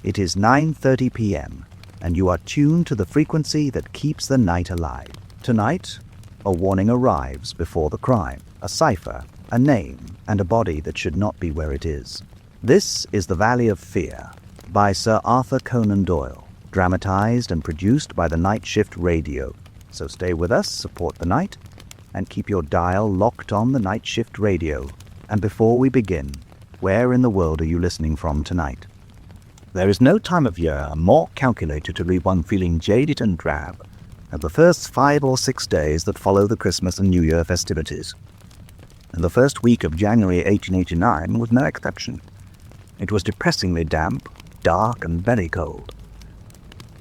It is 9:30 p.m., and you are tuned to the frequency that keeps the night alive. Tonight, a warning arrives before the crime, a cipher, a name, and a body that should not be where it is. This is The Valley of Fear by Sir Arthur Conan Doyle, dramatized and produced by the Night Shift Radio. So stay with us, support the night, and keep your dial locked on the Night Shift Radio. And before we begin, where in the world are you listening from tonight? There is no time of year more calculated to leave one feeling jaded and drab than the first 5 or 6 days that follow the Christmas and New Year festivities. And the first week of January 1889 was no exception. It was depressingly damp, dark, and very cold.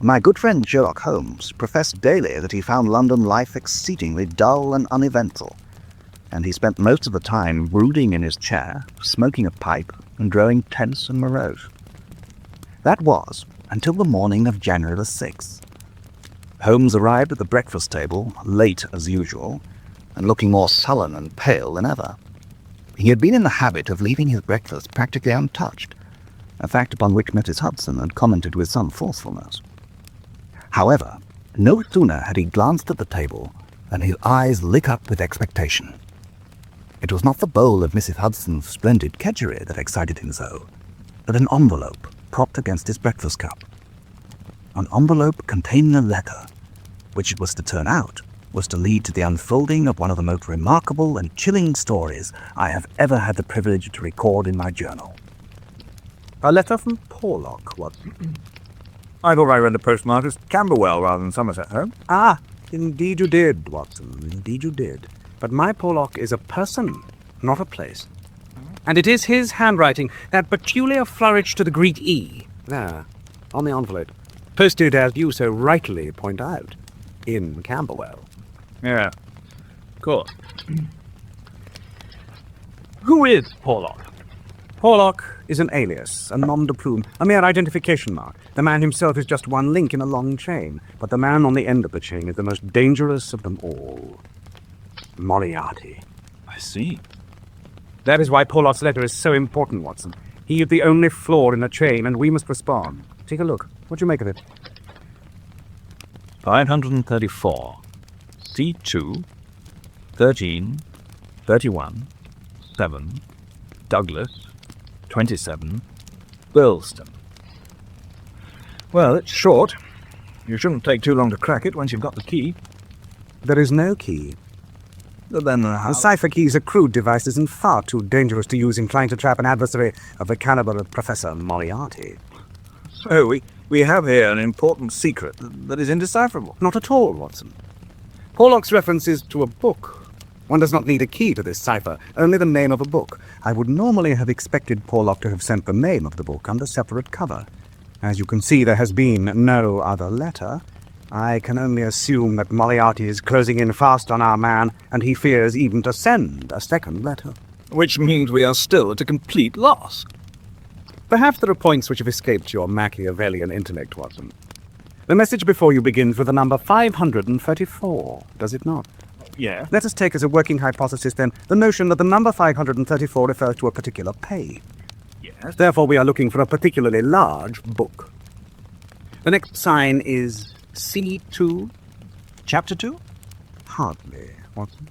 My good friend Sherlock Holmes professed daily that he found London life exceedingly dull and uneventful, and he spent most of the time brooding in his chair, smoking a pipe, and growing tense and morose. That was until the morning of January the 6th. Holmes arrived at the breakfast table, late as usual, and looking more sullen and pale than ever. He had been in the habit of leaving his breakfast practically untouched, a fact upon which Mrs. Hudson had commented with some forcefulness. However, no sooner had he glanced at the table than his eyes lit up with expectation. It was not the bowl of Mrs. Hudson's splendid kedgeree that excited him so, but an envelope propped against his breakfast cup. An envelope containing a letter, which it was to turn out, was to lead to the unfolding of one of the most remarkable and chilling stories I have ever had the privilege to record in my journal. A letter from Porlock, Watson. I thought I read the postmark as Camberwell rather than Somerset Home. Ah, indeed you did, Watson, indeed you did. But my Porlock is a person, not a place. And it is his handwriting, that peculiar flourish to the Greek E, there, on the envelope, posted, as you so rightly point out, in Camberwell. Yeah, of course. Who is Porlock? Porlock is an alias, a nom de plume, a mere identification mark. The man himself is just one link in a long chain, but the man on the end of the chain is the most dangerous of them all. Moriarty. I see. That is why Porlock's letter is so important, Watson. He is the only flaw in the chain, and we must respond. Take a look. What do you make of it? 534. C2. 13. 31. 7. Douglas. 27. Burlston. Well, it's short. You shouldn't take too long to crack it once you've got the key. There is no key. Then The cipher key is a crude device and far too dangerous to use in trying to trap an adversary of the caliber of Professor Moriarty. So we have here an important secret that is indecipherable. Not at all, Watson. Porlock's reference is to a book. One does not need a key to this cipher, only the name of a book. I would normally have expected Porlock to have sent the name of the book under separate cover. As you can see, there has been no other letter. I can only assume that Moriarty is closing in fast on our man, and he fears even to send a second letter. Which means we are still at a complete loss. Perhaps there are points which have escaped your Machiavellian intellect, Watson. The message before you begins with the number 534, does it not? Yeah. Let us take as a working hypothesis, then, the notion that the number 534 refers to a particular page. Yes. Therefore, we are looking for a particularly large book. The next sign is C2. Chapter 2? Hardly, Watson.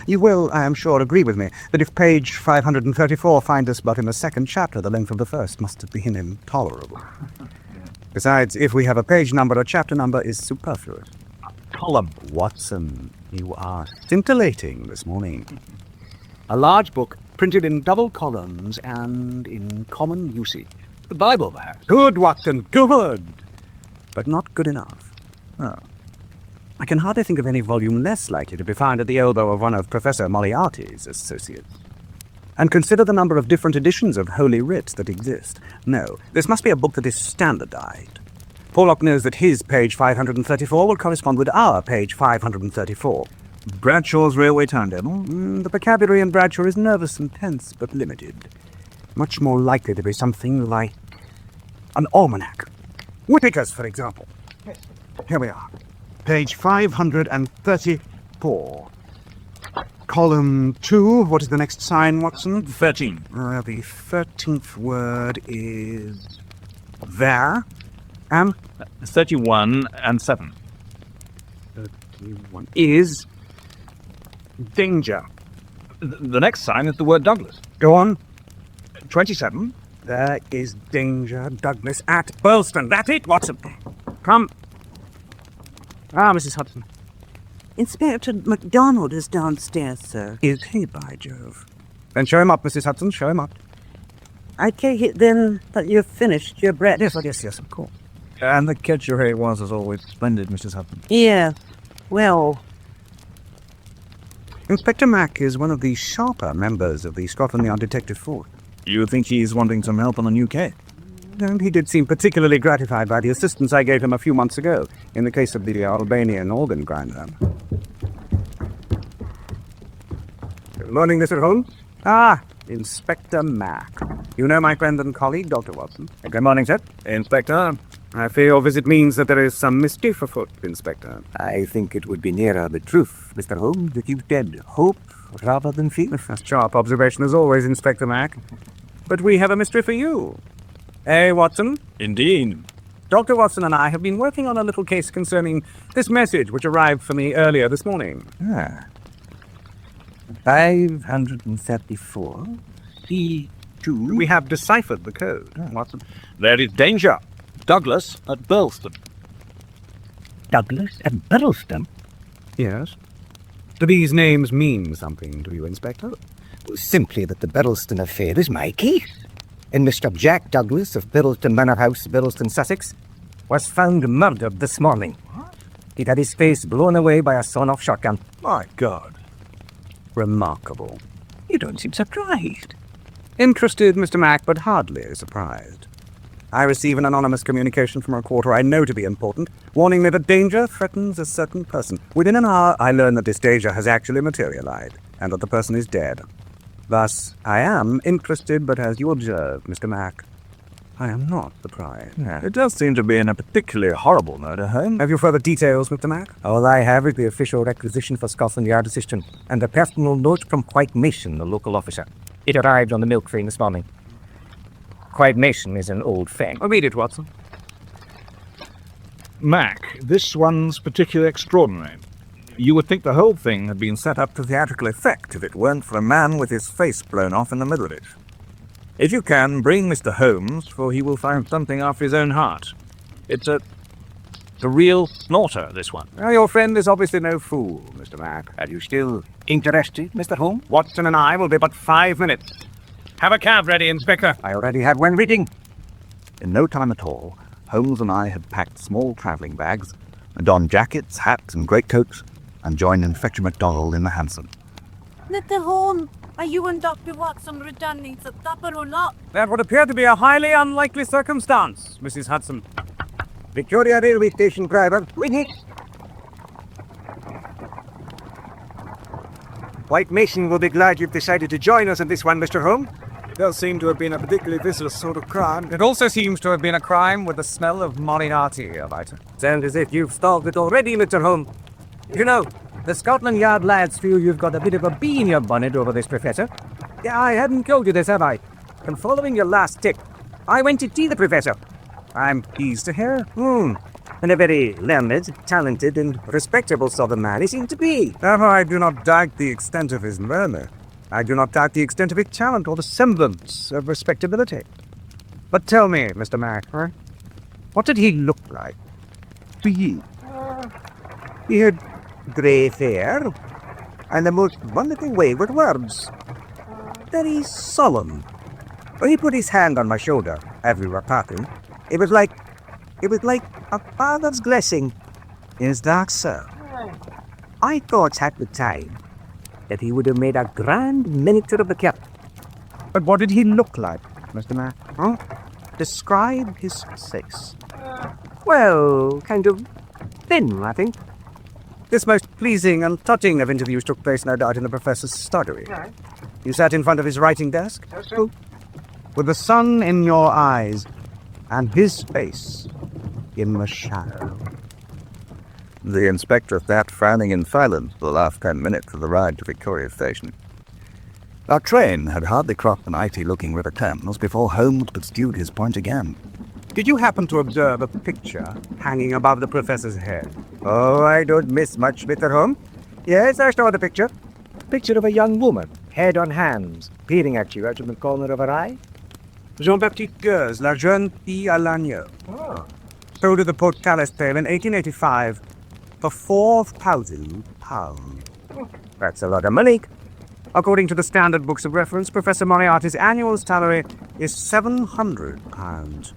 You will, I am sure, agree with me that if page 534 finds us but in the second chapter, the length of the first must have been intolerable. Besides, if we have a page number, a chapter number is superfluous. Column. Watson, you are scintillating this morning. A large book printed in double columns and in common usage. The Bible, perhaps. Good, Watson, good! But not good enough. Oh. I can hardly think of any volume less likely to be found at the elbow of one of Professor Moriarty's associates. And consider the number of different editions of Holy Writ that exist. No, this must be a book that is standardized. Porlock knows that his page 534 will correspond with our page 534. Bradshaw's Railway Timetable? The vocabulary in Bradshaw is nervous and tense, but limited. Much more likely to be something like an almanac. Whittaker's, for example. Here we are. Page 534. Column 2. What is the next sign, Watson? 13. The 13th word is There. 31 and 7. 31 is danger. The next sign is the word Douglas. Go on. 27. There is danger, Douglas, at Burlston. That's it, Watson. Come. Mrs. Hudson. Inspector MacDonald is downstairs, sir. Is he, by Jove? Then show him up, Mrs. Hudson. Show him up. I take it then that you've finished your breakfast. Yes, of course. And the Ketcherhay was, as always, splendid, Mrs. Hudson. Yeah. Well, Inspector Mack is one of the sharper members of the Scotland Yard Detective Force. You think he's wanting some help on the new case? And he did seem particularly gratified by the assistance I gave him a few months ago in the case of the Albanian organ grinder. Good morning, Mr. Holmes. Inspector Mack. You know my friend and colleague, Dr. Watson. Good morning, sir. Inspector. I fear your visit means that there is some mischief afoot, Inspector. I think it would be nearer the truth, Mr. Holmes, if you said hope rather than fear. A sharp observation as always, Inspector Mack. But we have a mystery for you. Eh, Watson? Indeed. Dr. Watson and I have been working on a little case concerning this message which arrived for me earlier this morning. 534 C2. We have deciphered the code, Watson. There is danger. Douglas at Burlston. Douglas at Burlston? Yes. Do these names mean something to you, Inspector? Simply that the Burlston affair is my case. And Mr. Jack Douglas of Burlston Manor House, Burlston, Sussex, was found murdered this morning. What? He'd had his face blown away by a sawn-off shotgun. My God. Remarkable. You don't seem surprised. Interested, Mr. Mack, but hardly surprised. I receive an anonymous communication from a quarter I know to be important, warning me that danger threatens a certain person. Within an hour, I learn that this danger has actually materialized, and that the person is dead. Thus, I am interested, but as you observe, Mr. Mack, I am not surprised. It does seem to be in a particularly horrible murder, Holmes. Have you further details, Mr. Mack? All I have is the official requisition for Scotland Yard assistant, and a personal note from White Mason, the local officer. It arrived on the milk train this morning. White Mason is an old thing. Read it, Watson. Mac, this one's particularly extraordinary. You would think the whole thing had been set up to theatrical effect if it weren't for a man with his face blown off in the middle of it. If you can, bring Mr. Holmes, for he will find something after his own heart. It's a real snorter, this one. Well, your friend is obviously no fool, Mr. Mack. Are you still interested, Mr. Holmes? Watson and I will be but 5 minutes. Have a cab ready, Inspector. I already have one reading. In no time at all, Holmes and I had packed small travelling bags, donned jackets, hats, and greatcoats, and joined Inspector MacDonald in the hansom. Mr. Holmes, are you and Dr. Watson returning to supper or not? That would appear to be a highly unlikely circumstance, Mrs. Hudson. Victoria Railway Station driver, ring it. White Mason will be glad you've decided to join us in this one, Mr. Holmes. Does seem to have been a particularly vicious sort of crime. It also seems to have been a crime with the smell of Moriarty about it. Sounds as if you've solved it already, Mr. Holmes. You know, the Scotland Yard lads feel you've got a bit of a bee in your bonnet over this professor. I hadn't told you this, have I? And following your last tip, I went to see the professor. I'm pleased to hear. And a very learned, talented, and respectable sort of man he seemed to be. Therefore, I do not doubt the extent of his learning. I do not doubt the extent of his talent or the semblance of respectability. But tell me, Mr. Mack, what did he look like to you? He had grey hair, and the most wonderful wayward words. Very solemn. When he put his hand on my shoulder as we were parting, it was like a father's blessing. Is that so? I thought at the time that he would have made a grand miniature of the captain. But what did he look like, Mr. Mack? Describe his face. Well, kind of thin, I think. This most pleasing and touching of interviews took place, no doubt, in the professor's study. Right. You sat in front of his writing desk? Yes, sir. With the sun in your eyes and his face in the shadow. The inspector sat frowning in silence for the last 10 minutes of the ride to Victoria Station. Our train had hardly crossed an icy-looking river Thames before Holmes pursued his point again. Did you happen to observe a picture hanging above the professor's head? Oh, I don't miss much, Mr. Holmes. Yes, I saw the picture. Picture of a young woman, head on hands, peering at you out of the corner of her eye. Jean-Baptiste Gueuze, La Jeune Fille à l'Agneau. Sold at the Port Calais sale in 1885 for £4,000. That's a lot of money. According to the standard books of reference, Professor Moriarty's annual salary is £700.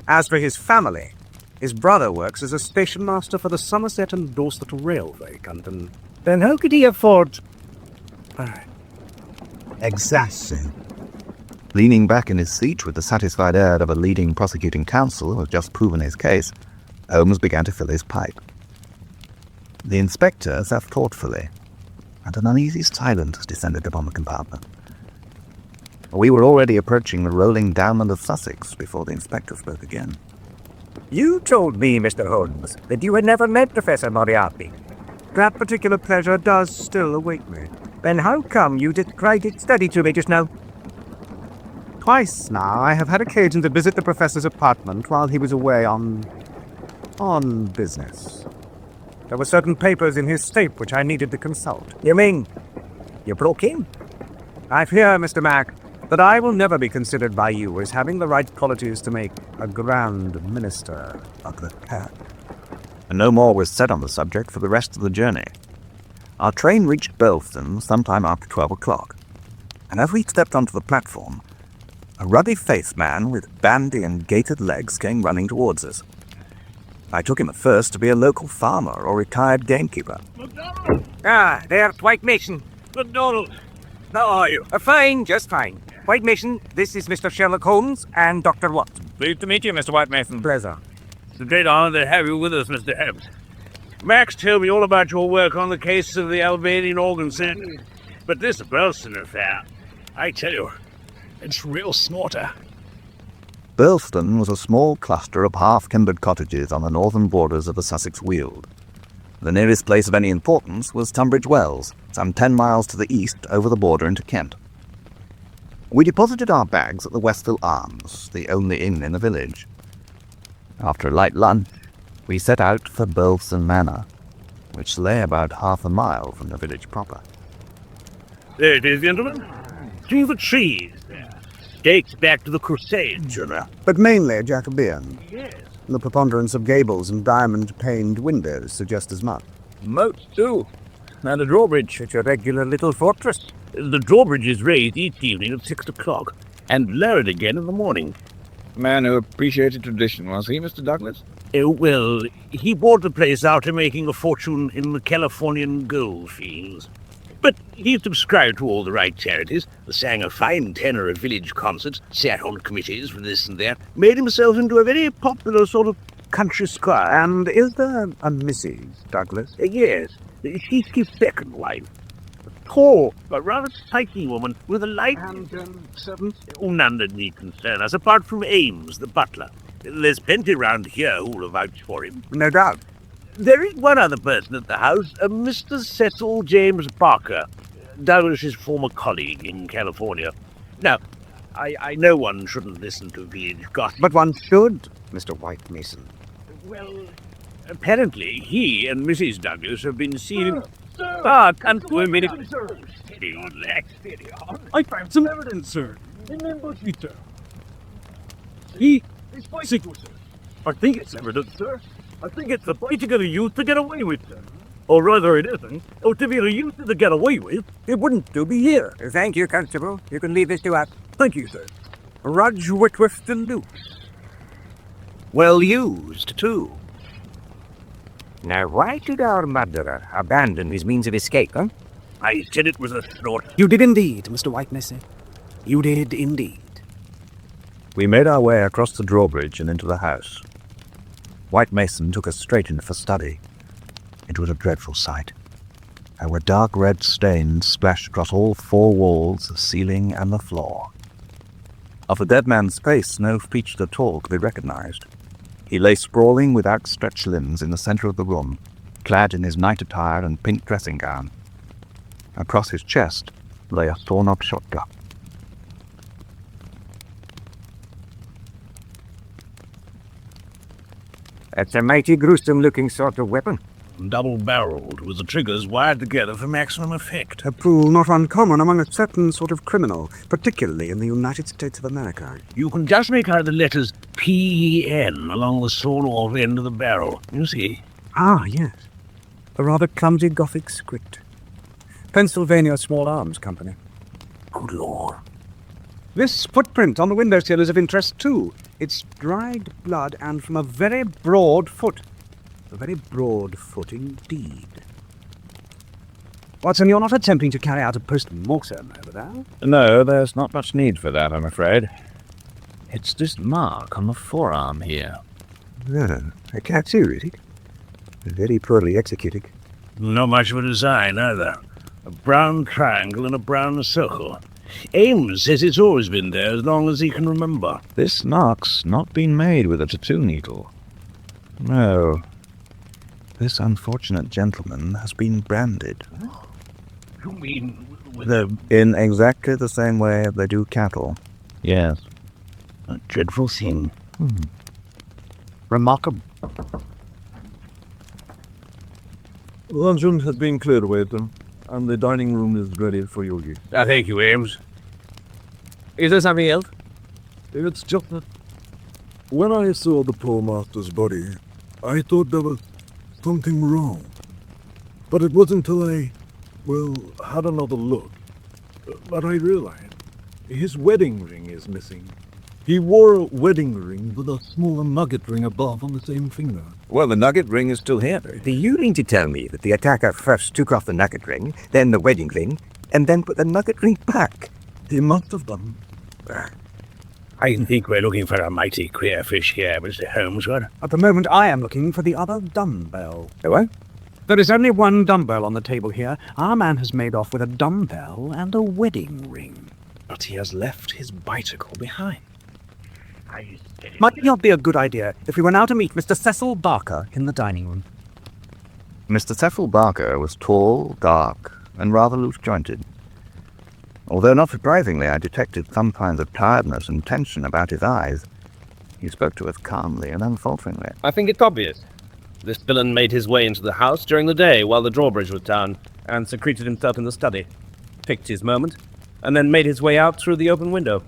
As for his family, his brother works as a station master for the Somerset and Dorset Railway Company. Then how could he afford... Exactly. Leaning back in his seat with the satisfied air of a leading prosecuting counsel who has just proven his case, Holmes began to fill his pipe. The inspector sat thoughtfully, and an uneasy silence descended upon the compartment. We were already approaching the rolling downland of Sussex before the inspector spoke again. You told me, Mr. Holmes, that you had never met Professor Moriarty. That particular pleasure does still await me. Then how come you described its study to me just now? Twice now I have had occasion to visit the professor's apartment while he was away on business. There were certain papers in his safe which I needed to consult. You mean you broke in? I fear, Mr. Mac, that I will never be considered by you as having the right qualities to make a grand minister of the cat. And no more was said on the subject for the rest of the journey. Our train reached Belfton sometime after 12 o'clock, and as we stepped onto the platform, a ruddy-faced man with bandy and gaitered legs came running towards us. I took him at first to be a local farmer or retired gamekeeper. Ah, there's White Mason. MacDonald, how are you? Fine, just fine. White Mason, this is Mr. Sherlock Holmes and Dr. Watson. Pleased to meet you, Mr. White Mason. Pleasure. It's a great honor to have you with us, Mr. Holmes. Max told me all about your work on the case of the Albanian organ center. But this Belson affair, I tell you, it's real snorter. Burlston was a small cluster of half-timbered cottages on the northern borders of the Sussex Weald. The nearest place of any importance was Tunbridge Wells, some 10 miles to the east over the border into Kent. We deposited our bags at the Westville Arms, the only inn in the village. After a light lunch, we set out for Burlston Manor, which lay about half a mile from the village proper. There it is, gentlemen. See the trees there. Dates back to the Crusades, you know. But mainly Jacobean. Yes. The preponderance of gables and diamond-paned windows suggest as much. Most do. And the drawbridge. It's a regular little fortress. The drawbridge is raised each evening at 6 o'clock and lowered again in the morning. Man who appreciated tradition, was he, Mr. Douglas? Well, he bought the place after making a fortune in the Californian gold fields. But he subscribed to all the right charities, sang a fine tenor at village concerts, sat on committees for this and that, made himself into a very popular sort of country squire. And is there a Mrs. Douglas? Yes, she's his second wife. A tall, but rather spiky woman with a light... And servants? None that need concern us, apart from Ames, the butler. There's plenty round here who'll vouch for him. No doubt. There is one other person at the house, Mr. Cecil James Barker, Douglas's former colleague in California. Now, I know one shouldn't listen to village gossip. But one should, Mr. White Mason. Well, apparently he and Mrs. Douglas have been seen... come to a minute. Steady, relax, steady. I found some evidence, sir. In the bush, sir. He is bicycle, sir. I think it's evidence, sir. I think it's the biting of the youth to get away with, sir. Or rather, it isn't. Or to be the youth to get away with, it wouldn't still be here. Thank you, Constable. You can leave this to us. Thank you, sir. Rudge Whitworth and Luce. Well used, too. Now, why did our murderer abandon his means of escape, huh? I said it was a snort. You did indeed, Mr. White Mason. You did indeed. We made our way across the drawbridge and into the house. White Mason took us straight into the study. It was a dreadful sight. There were dark red stains splashed across all 4 walls, the ceiling, and the floor. Of the dead man's face, no feature at all could be recognized. He lay sprawling with outstretched limbs in the center of the room, clad in his night attire and pink dressing gown. Across his chest lay a torn-up shotgun. That's a mighty gruesome-looking sort of weapon. Double-barreled, with the triggers wired together for maximum effect. A tool not uncommon among a certain sort of criminal, particularly in the United States of America. You can just make out the letters P-E-N along the sawn-off end of the barrel. You see? Ah, yes. A rather clumsy Gothic script. Pennsylvania Small Arms Company. Good Lord. This footprint on the windowsill is of interest too. It's dried blood and from a very broad foot. A very broad foot indeed. Watson, you're not attempting to carry out a post-mortem over there? No, there's not much need for that, I'm afraid. It's this mark on the forearm here. No, I can't see it. Very poorly executed. Not much of a design, either. A brown triangle and a brown circle. Ames says it's always been there as long as he can remember. This mark's not been made with a tattoo needle. No. This unfortunate gentleman has been branded. You mean with a In exactly the same way they do cattle. Yes. dreadful thing? Remarkable. Luncheon has been cleared away, and the dining room is ready for you. Thank you, Ames. Is there something else? It's just that when I saw the poor master's body, I thought there was something wrong. But it wasn't until I, had another look that I realized his wedding ring is missing. He wore a wedding ring with a smaller nugget ring above on the same finger. Well, the nugget ring is still here. Do you mean to tell me that the attacker first took off the nugget ring, then the wedding ring, and then put the nugget ring back? He must have done. I think we're looking for a mighty queer fish here, Mr. Holmeswood. At the moment, I am looking for the other dumbbell. What? There is only one dumbbell on the table here. Our man has made off with a dumbbell and a wedding ring. But he has left his bicycle behind. Might it not be a good idea if we were now to meet Mr. Cecil Barker in the dining room? Mr. Cecil Barker was tall, dark, and rather loose-jointed. Although not surprisingly, I detected some signs of tiredness and tension about his eyes. He spoke to us calmly and unfalteringly. I think it's obvious. This villain made his way into the house during the day while the drawbridge was down, and secreted himself in the study, picked his moment, and then made his way out through the open window.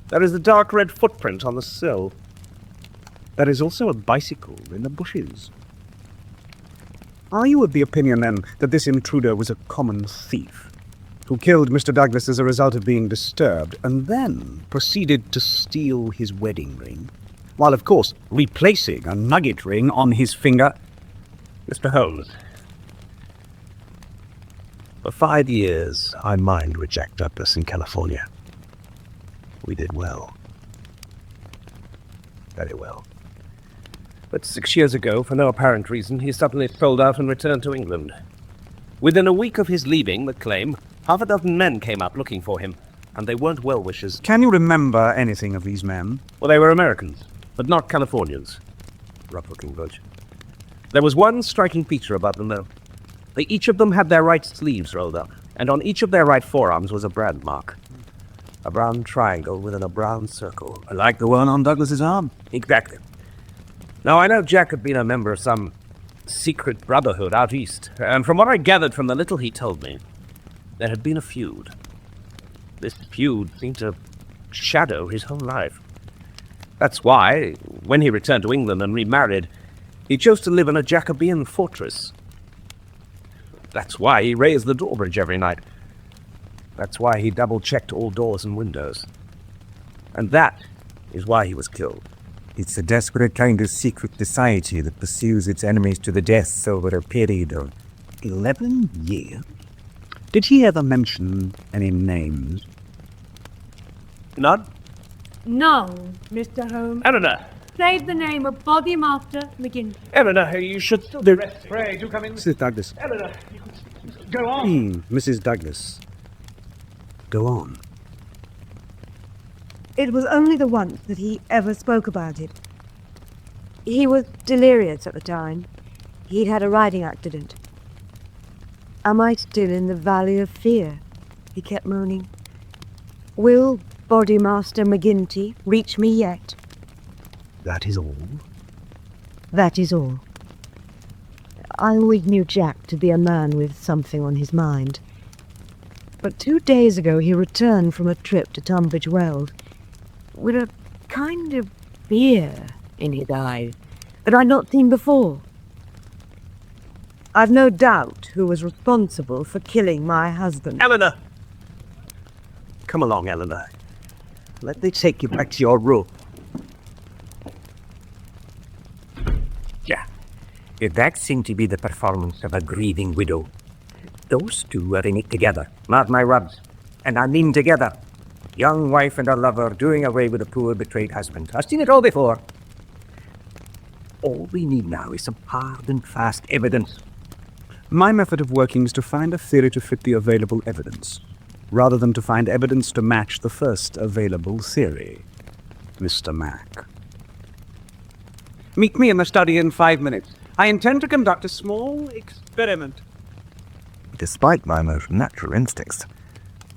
There is a dark red footprint on the sill. There is also a bicycle in the bushes. Are you of the opinion, then, that this intruder was a common thief, who killed Mr. Douglas as a result of being disturbed, and then proceeded to steal his wedding ring, while, of course, replacing a nugget ring on his finger? Mr. Holmes, for 5 years I mined with Jack Douglas in California. We did well. Very well. But 6 years ago, for no apparent reason, he suddenly sold out and returned to England. Within a week of his leaving the claim, half a dozen men came up looking for him, and they weren't well-wishers. Can you remember anything of these men? Well, they were Americans, but not Californians. Rough-looking bunch. There was one striking feature about them, though. They each of them had their right sleeves rolled up, and on each of their right forearms was a brand mark. A brown triangle within a brown circle. Like the one on Douglas's arm? Exactly. Now, I know Jack had been a member of some secret brotherhood out east, and from what I gathered from the little he told me, there had been a feud. This feud seemed to shadow his whole life. That's why, when he returned to England and remarried, he chose to live in a Jacobean fortress. That's why he raised the drawbridge every night. That's why he double-checked all doors and windows. And that is why he was killed. It's a desperate kind of secret society that pursues its enemies to the death over a period of 11 years. Did he ever mention any names? None? No, Mr. Holmes. Eleanor! Say the name of Bodymaster McGinty. Eleanor, you should still be resting. Pray, do come in. Mrs. Douglas. Eleanor! Go on. Mrs. Douglas. Go on. It was only the once that he ever spoke about it. He was delirious at the time. He'd had a riding accident. Am I still in the Valley of Fear? He kept moaning. Will Bodymaster McGinty reach me yet? That is all. That is all. I always knew Jack to be a man with something on his mind. But 2 days ago he returned from a trip to Tunbridge Wells with a kind of fear in his eyes that I'd not seen before. I've no doubt who was responsible for killing my husband. Eleanor! Come along, Eleanor. Let me take you back to your room. Yeah. That seemed to be the performance of a grieving widow. Those two are in it together. Mark my words. And I mean together. Young wife and her lover doing away with a poor betrayed husband. I've seen it all before. All we need now is some hard and fast evidence. My method of working is to find a theory to fit the available evidence, rather than to find evidence to match the first available theory, Mr. Mack. Meet me in the study in 5 minutes. I intend to conduct a small experiment. Despite my most natural instincts,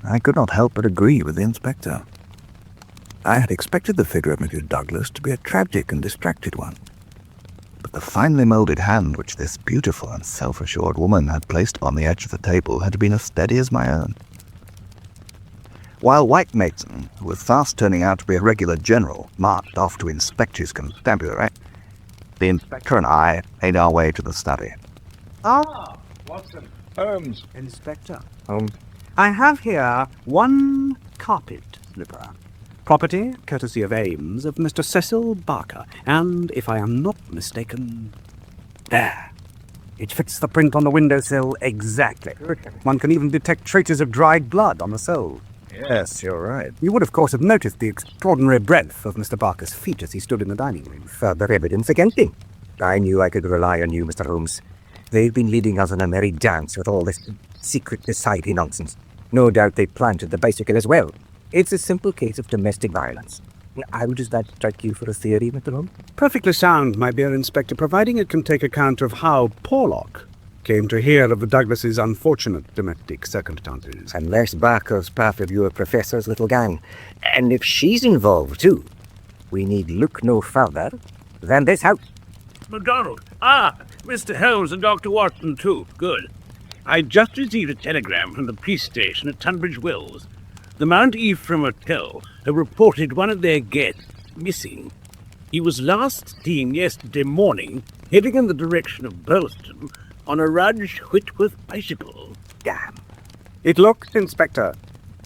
I could not help but agree with the inspector. I had expected the figure of Mrs. Douglas to be a tragic and distracted one. But the finely moulded hand which this beautiful and self-assured woman had placed upon the edge of the table had been as steady as my own. While White Mason, who was fast turning out to be a regular general, marched off to inspect his constabulary, the inspector and I made our way to the study. Watson. Holmes. Inspector, Holmes. I have here one carpet slipper. Property, courtesy of Ames, of Mr. Cecil Barker, and, if I am not mistaken, there. It fits the print on the windowsill exactly. One can even detect traces of dried blood on the sole. Yes, you're right. You would, of course, have noticed the extraordinary breadth of Mr. Barker's feet as he stood in the dining room. Further evidence against him. I knew I could rely on you, Mr. Holmes. They've been leading us on a merry dance with all this secret society nonsense. No doubt they planted the bicycle as well. It's a simple case of domestic violence. How does that strike you for a theory, Mr. Holmes? Perfectly sound, my dear Inspector, providing it can take account of how Porlock came to hear of the Douglases' unfortunate domestic circumstances. Unless Barker's part of your professor's little gang. And if she's involved too, we need look no further than this house. MacDonald. Mr. Holmes and Dr. Watson, too. Good. I just received a telegram from the police station at Tunbridge Wells. The Mount Ephraim Hotel have reported one of their guests missing. He was last seen yesterday morning heading in the direction of Burleston on a Rudge Whitworth bicycle. Damn. It looks, Inspector,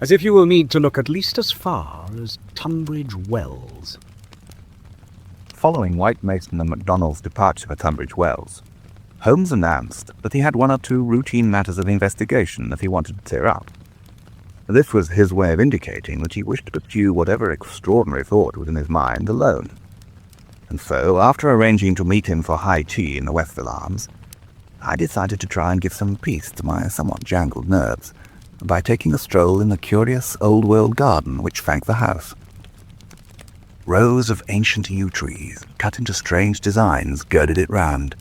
as if you will need to look at least as far as Tunbridge Wells. Following White Mason and MacDonald's departure for Tunbridge Wells, Holmes announced that he had 1 or 2 routine matters of investigation that he wanted to clear up. This was his way of indicating that he wished to pursue whatever extraordinary thought was in his mind alone. And so, after arranging to meet him for high tea in the Westville Arms, I decided to try and give some peace to my somewhat jangled nerves by taking a stroll in the curious old-world garden which flanked the house. Rows of ancient yew trees, cut into strange designs, girded it round.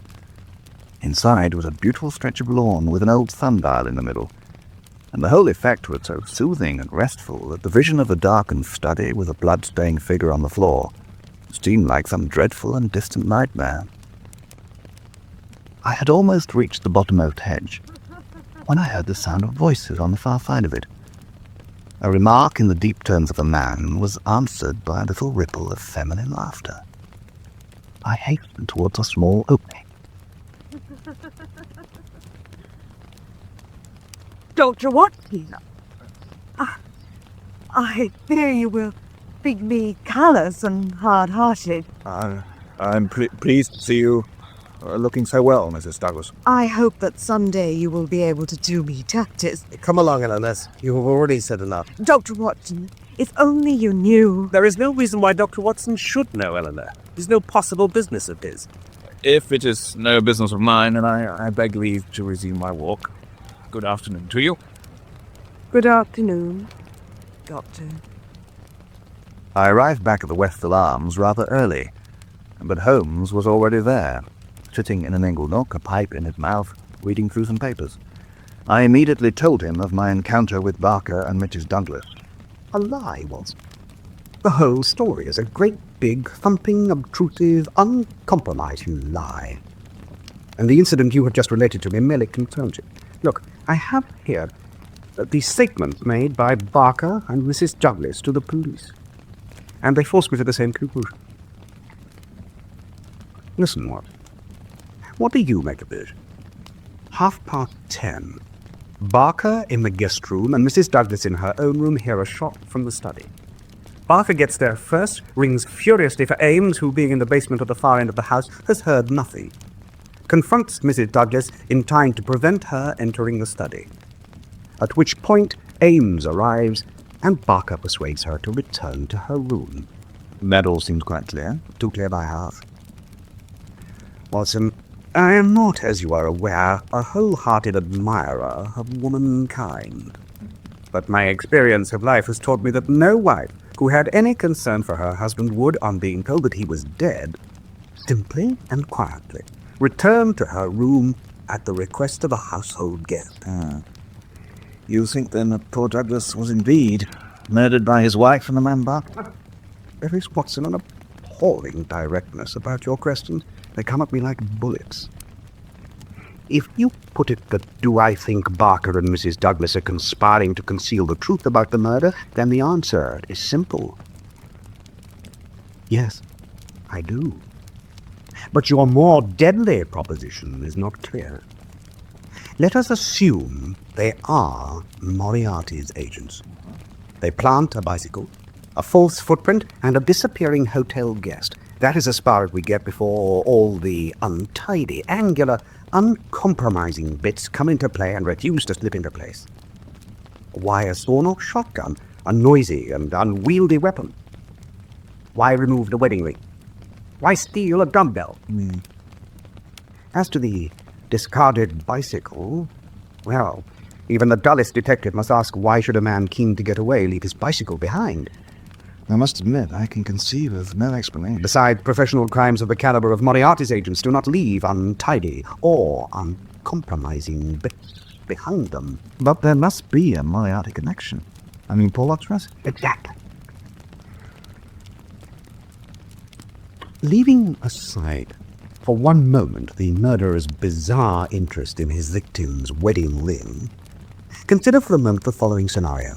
Inside was a beautiful stretch of lawn with an old sundial in the middle, and the whole effect was so soothing and restful that the vision of a darkened study with a blood-stained figure on the floor seemed like some dreadful and distant nightmare. I had almost reached the bottommost hedge when I heard the sound of voices on the far side of it. A remark in the deep tones of a man was answered by a little ripple of feminine laughter. I hastened towards a small opening. Dr. Watson, I fear you will think me callous and hard-hearted. I'm pleased to see you looking so well, Mrs. Douglas. I hope that someday you will be able to do me justice. Come along, Eleanor. You have already said enough. Dr. Watson, if only you knew. There is no reason why Dr. Watson should know, Eleanor. There's no possible business of his. If it is no business of mine, then I beg leave to resume my walk. Good afternoon to you. Good afternoon, Doctor. I arrived back at the Westville Arms rather early, but Holmes was already there, sitting in an ingle nook, a pipe in his mouth, reading through some papers. I immediately told him of my encounter with Barker and Mrs. Douglas. A lie was. The whole story is a great big, thumping, obtrusive, uncompromising lie. And the incident you have just related to me merely confirms it. Look, I have here the statement made by Barker and Mrs. Douglas to the police. And they force me to the same conclusion. Listen, what do you make of this? 10:30. Barker in the guest room and Mrs. Douglas in her own room hear a shot from the study. Barker gets there first, rings furiously for Ames, who, being in the basement at the far end of the house, has heard nothing. Confronts Mrs. Douglas in time to prevent her entering the study. At which point Ames arrives and Barker persuades her to return to her room. That all seems quite clear. Too clear by half. Watson, I am not, as you are aware, a wholehearted admirer of womankind. But my experience of life has taught me that no wife who had any concern for her husband would, on being told that he was dead, simply and quietly return to her room at the request of a household guest. You think then that poor Douglas was indeed murdered by his wife and the man Barker? There is, Watson, an appalling directness about your questions. They come at me like bullets. If you put it that do I think Barker and Mrs. Douglas are conspiring to conceal the truth about the murder, then the answer is simple. Yes, I do. But your more deadly proposition is not clear. Let us assume they are Moriarty's agents. They plant a bicycle, a false footprint, and a disappearing hotel guest. That is as far as we get before all the untidy, angular, uncompromising bits come into play and refuse to slip into place. Why a sawn-off shotgun, a noisy and unwieldy weapon? Why remove the wedding ring? Why steal a dumbbell? As to the discarded bicycle, well, even the dullest detective must ask, why should a man keen to get away leave his bicycle behind? I must admit, I can conceive of no explanation. Besides, professional crimes of the caliber of Moriarty's agents do not leave untidy or uncompromising bits behind them. But there must be a Moriarty connection. I mean, Porlock's recipe. Exactly. Leaving aside for one moment the murderer's bizarre interest in his victim's wedding ring, consider for a moment the following scenario.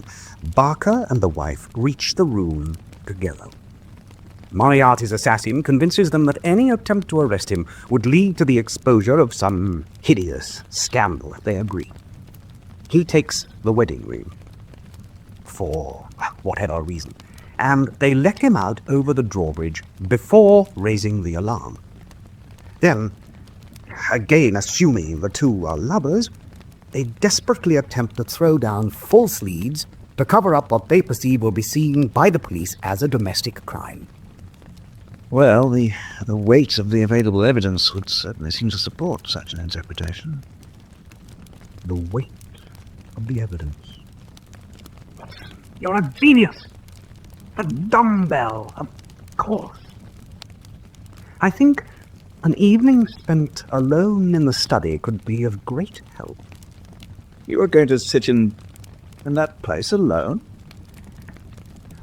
Barker and the wife reach the room together. Moriarty's assassin convinces them that any attempt to arrest him would lead to the exposure of some hideous scandal. They agree. He takes the wedding ring for whatever reason, and they let him out over the drawbridge before raising the alarm. Then, again assuming the two are lovers, they desperately attempt to throw down false leads to cover up what they perceive will be seen by the police as a domestic crime. Well, the weight of the available evidence would certainly seem to support such an interpretation. The weight of the evidence. You're a genius. A dumbbell, of course. I think an evening spent alone in the study could be of great help. You are going to sit in that place alone?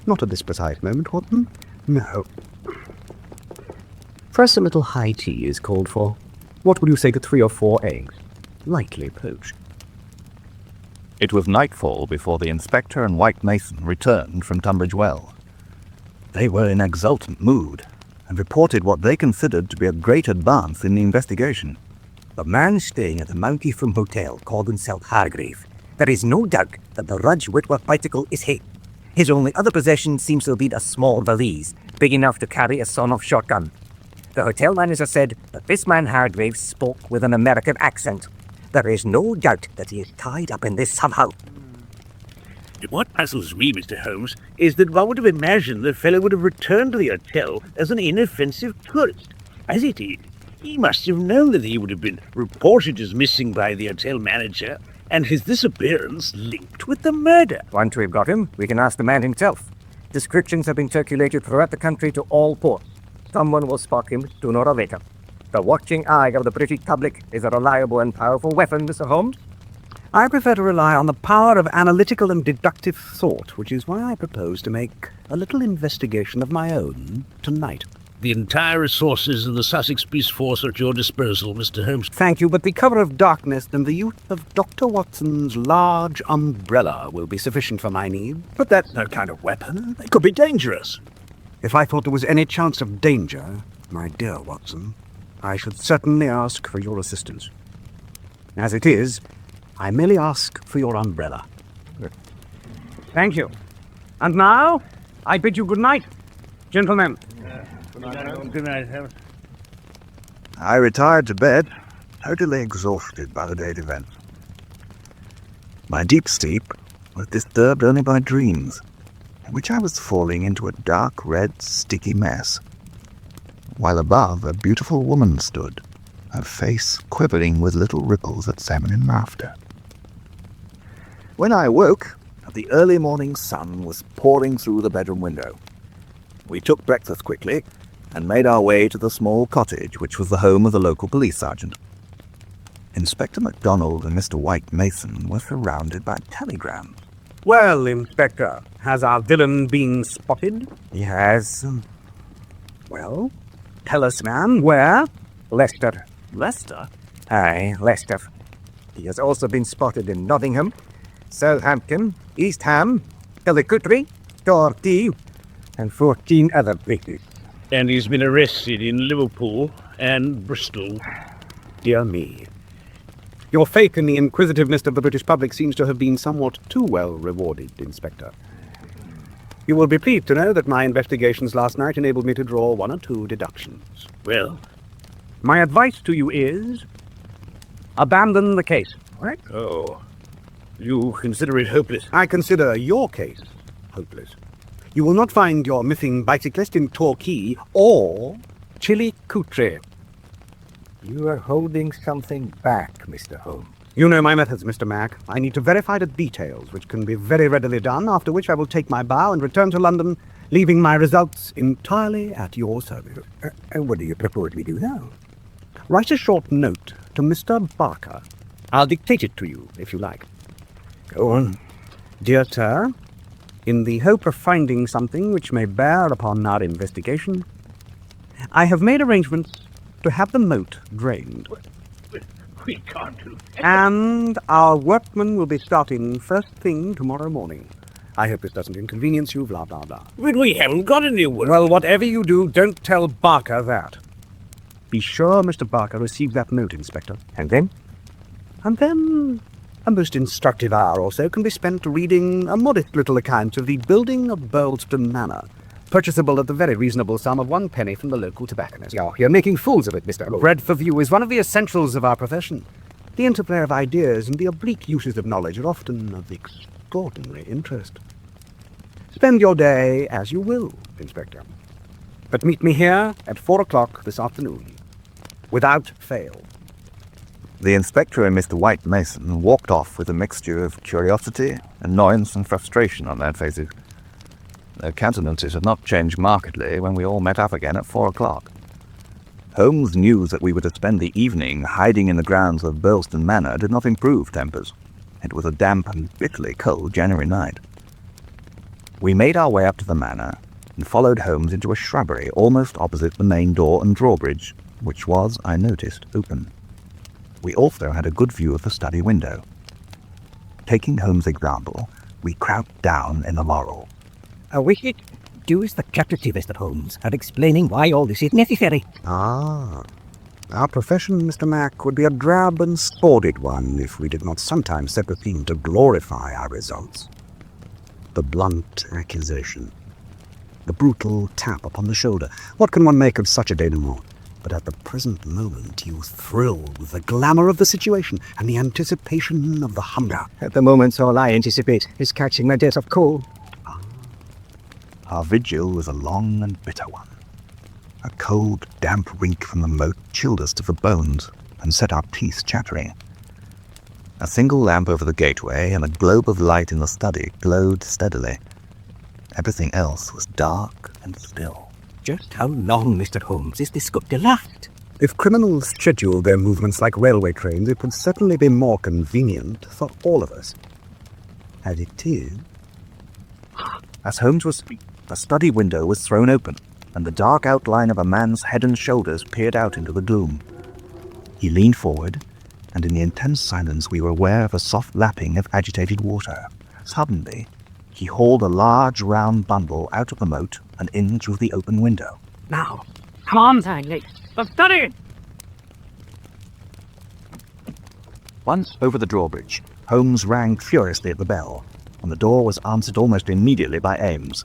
Not at this precise moment, Watson. No. First, a little high tea is called for. What would you say to 3 or 4 eggs? Lightly poached. It was nightfall before the inspector and White Mason returned from Tunbridge Well. They were in exultant mood, and reported what they considered to be a great advance in the investigation. The man staying at the Mount Ephraim Hotel called himself Hargrave. There is no doubt that the Rudge Whitworth bicycle is his. His only other possession seems to have been a small valise, big enough to carry a sawn-off shotgun. The hotel manager said that this man Hargrave spoke with an American accent. There is no doubt that he is tied up in this somehow. What puzzles me, Mr. Holmes, is that one would have imagined the fellow would have returned to the hotel as an inoffensive tourist. As it is, he must have known that he would have been reported as missing by the hotel manager, and his disappearance linked with the murder. Once we've got him, we can ask the man himself. Descriptions have been circulated throughout the country to all ports. Someone will spot him sooner or later. The watching eye of the British public is a reliable and powerful weapon, Mr. Holmes. I prefer to rely on the power of analytical and deductive thought, which is why I propose to make a little investigation of my own tonight. The entire resources of the Sussex Police Force are at your disposal, Mr. Holmes. Thank you, but the cover of darkness and the use of Dr. Watson's large umbrella will be sufficient for my needs. But that's no kind of weapon. It could be dangerous. If I thought there was any chance of danger, my dear Watson, I should certainly ask for your assistance. As it is, I merely ask for your umbrella. Thank you. And now, I bid you good night, gentlemen. Good night, Holmes. I retired to bed, totally exhausted by the day's events. My deep sleep was disturbed only by dreams, in which I was falling into a dark red sticky mess, while above a beautiful woman stood, her face quivering with little ripples of feminine laughter. When I awoke, the early morning sun was pouring through the bedroom window. We took breakfast quickly and made our way to the small cottage which was the home of the local police sergeant. Inspector MacDonald and Mr. White Mason were surrounded by telegrams. Well, Inspector, has our villain been spotted? He has. Well, tell us, man, where? Leicester. Leicester? Aye, Leicester. He has also been spotted in Nottingham, Southampton, East Ham, Killicudry, Torquay, and 14 other places. And he's been arrested in Liverpool and Bristol. Dear me. Your faith in the inquisitiveness of the British public seems to have been somewhat too well rewarded, Inspector. You will be pleased to know that my investigations last night enabled me to draw one or two deductions. Well, my advice to you is, abandon the case. right? Oh, you consider it hopeless? I consider your case hopeless. You will not find your missing bicyclist in Torquay or Killicudry. You are holding something back, Mr. Holmes. You know my methods, Mr. Mac. I need to verify the details, which can be very readily done, after which I will take my bow and return to London, leaving my results entirely at your service. What do you propose we do now? Write a short note to Mr. Barker. I'll dictate it to you, if you like. Go on. Dear Sir, in the hope of finding something which may bear upon our investigation, I have made arrangements to have the moat drained. We can't do that. And our workmen will be starting first thing tomorrow morning. I hope this doesn't inconvenience you, blah, blah, blah. But we haven't got any work. Well, whatever you do, don't tell Barker that. Be sure Mr. Barker received that note, Inspector. And then? And then a most instructive hour or so can be spent reading a modest little account of the building of Burlston Manor, purchasable at the very reasonable sum of 1 penny from the local tobacconist. You're making fools of it, Mr. Holmes. Bread for view is one of the essentials of our profession. The interplay of ideas and the oblique uses of knowledge are often of extraordinary interest. Spend your day as you will, Inspector. But meet me here at 4 o'clock this afternoon, without fail. The inspector and Mr. White Mason walked off with a mixture of curiosity, annoyance, and frustration on their faces. Their countenances had not changed markedly when we all met up again at 4 o'clock. Holmes' news that we were to spend the evening hiding in the grounds of Burlston Manor did not improve tempers. It was a damp and bitterly cold January night. We made our way up to the manor and followed Holmes into a shrubbery almost opposite the main door and drawbridge, which was, I noticed, open. We also had a good view of the study window. Taking Holmes' example, we crouched down in the laurel. I wish it do us the courtesy, Mr. Holmes, at explaining why all this is necessary. Ah, our profession, Mr. Mac, would be a drab and sordid one if we did not sometimes set the theme to glorify our results. The blunt accusation, the brutal tap upon the shoulder. What can one make of such a denouement? But at the present moment you thrill with the glamour of the situation and the anticipation of the hunger. At the moment, all I anticipate is catching my death of cold. Our vigil was a long and bitter one. A cold, damp reek from the moat chilled us to the bones and set our teeth chattering. A single lamp over the gateway and a globe of light in the study glowed steadily. Everything else was dark and still. Just how long, Mr. Holmes, is this going to last? If criminals scheduled their movements like railway trains, it would certainly be more convenient for all of us. As it is... As Holmes was speaking, the study window was thrown open, and the dark outline of a man's head and shoulders peered out into the gloom. He leaned forward, and in the intense silence we were aware of a soft lapping of agitated water. Suddenly, he hauled a large round bundle out of the moat and in through the open window. Now, come on, Tangley. The study! Once over the drawbridge, Holmes rang furiously at the bell, and the door was answered almost immediately by Ames.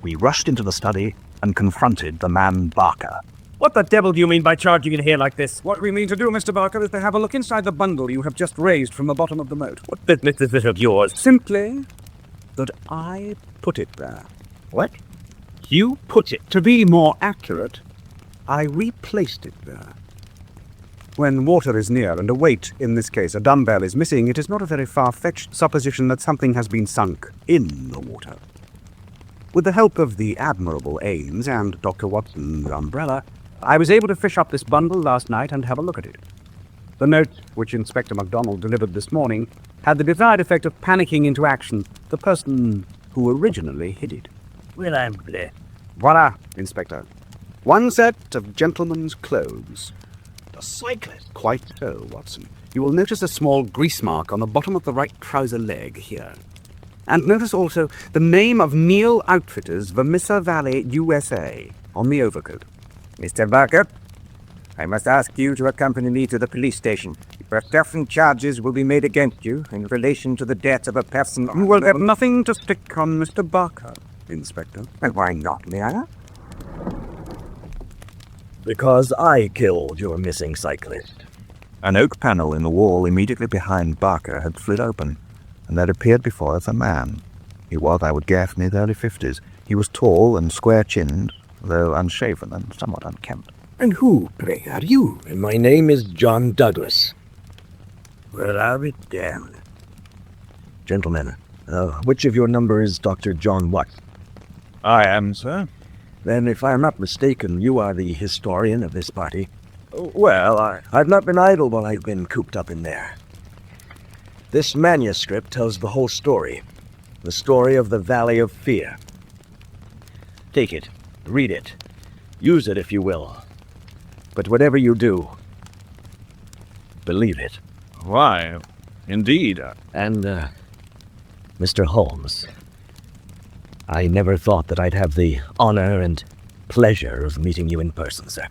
We rushed into the study and confronted the man Barker. What the devil do you mean by charging in here like this? What we mean to do, Mr. Barker, is to have a look inside the bundle you have just raised from the bottom of the moat. What business is it of yours? Simply that I put it there. What? You put it. To be more accurate, I replaced it there. When water is near and a weight, in this case a dumbbell, is missing, it is not a very far-fetched supposition that something has been sunk in the water. With the help of the admirable Ames and Dr. Watson's umbrella, I was able to fish up this bundle last night and have a look at it. The note which Inspector MacDonald delivered this morning had the desired effect of panicking into action the person who originally hid it. Well, I'm blessed. Voila, Inspector. One set of gentleman's clothes. The cyclist. Quite so, Watson. You will notice a small grease mark on the bottom of the right trouser leg here. And notice also the name of Neil Outfitters, Vermissa Valley, USA, on the overcoat. Mr. Barker, I must ask you to accompany me to the police station, where certain charges will be made against you in relation to the death of a person... You will have nothing to stick on Mr. Barker, Inspector. And why not, may I? Because I killed your missing cyclist. An oak panel in the wall immediately behind Barker had slid open, and there appeared before us a man. He was, I would guess, in his early 50s. He was tall and square-chinned, though unshaven and somewhat unkempt. And who, pray, are you? My name is John Douglas. Well, I'll be damned. Gentlemen, which of your number is Dr. John Watts? I am, sir. Then, if I am not mistaken, you are the historian of this party. Well, I've not been idle while I've been cooped up in there. This manuscript tells the whole story. The story of the Valley of Fear. Take it. Read it. Use it if you will. But whatever you do, believe it. Why, indeed. And, Mr. Holmes, I never thought that I'd have the honor and pleasure of meeting you in person, sir.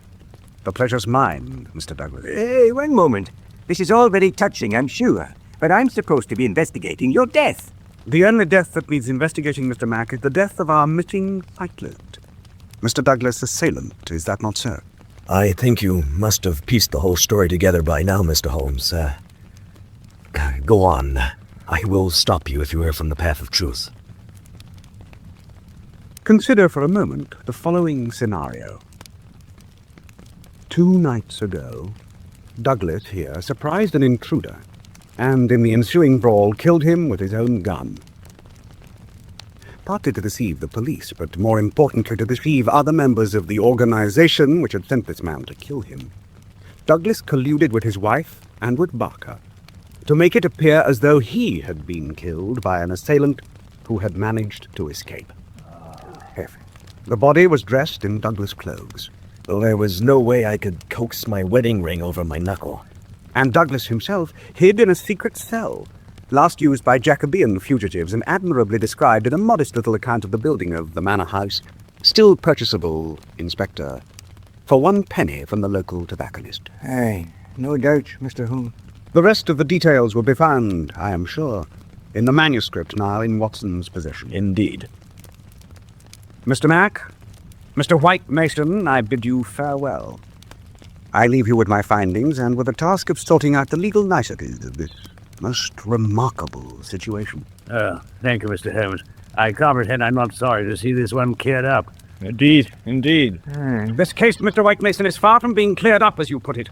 The pleasure's mine, Mr. Douglas. Hey, one moment. This is all very touching, I'm sure, but I'm supposed to be investigating your death. The only death that needs investigating, Mr. Mack, is the death of our missing cyclist. Mr. Douglas' assailant, is that not so? I think you must have pieced the whole story together by now, Mr. Holmes. Go on. I will stop you if you err from the path of truth. Consider for a moment the following scenario. 2 nights ago, Douglas here surprised an intruder, and in the ensuing brawl killed him with his own gun. Partly to deceive the police, but more importantly to deceive other members of the organization which had sent this man to kill him, Douglas colluded with his wife and with Barker to make it appear as though he had been killed by an assailant who had managed to escape. The body was dressed in Douglas clothes. There was no way I could coax my wedding ring over my knuckle. And Douglas himself hid in a secret cell, last used by Jacobean fugitives and admirably described in a modest little account of the building of the manor house, still purchasable, Inspector, for 1 penny from the local tobacconist. Hey, no doubt, Mr. Holmes. The rest of the details will be found, I am sure, in the manuscript now in Watson's possession. Indeed. Mr. Mack, Mr. White Mason, I bid you farewell. I leave you with my findings and with the task of sorting out the legal niceties of this most remarkable situation. Thank you, Mr. Holmes. I comprehend I'm not sorry to see this one cleared up. Indeed, indeed. This case, Mr. White Mason, is far from being cleared up, as you put it.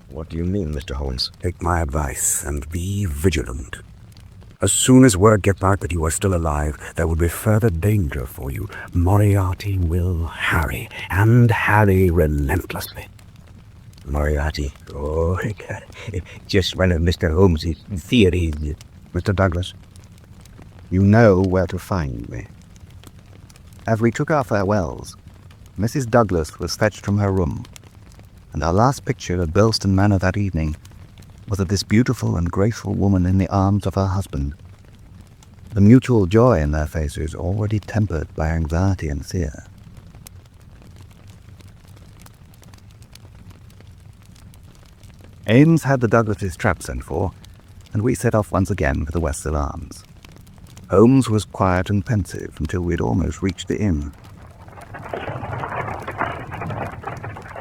What do you mean, Mr. Holmes? Take my advice and be vigilant. As soon as word gets out that you are still alive, there would be further danger for you. Moriarty will harry, and harry relentlessly. Moriarty. Oh, just one of Mr. Holmes's theories. Mr. Douglas, you know where to find me. As we took our farewells, Mrs. Douglas was fetched from her room, and our last picture at Burleston Manor that evening was of this beautiful and graceful woman in the arms of her husband, the mutual joy in their faces already tempered by anxiety and fear. Ames had the Douglases' trap sent for, and we set off once again for the Westhill Arms. Holmes was quiet and pensive until we had almost reached the inn.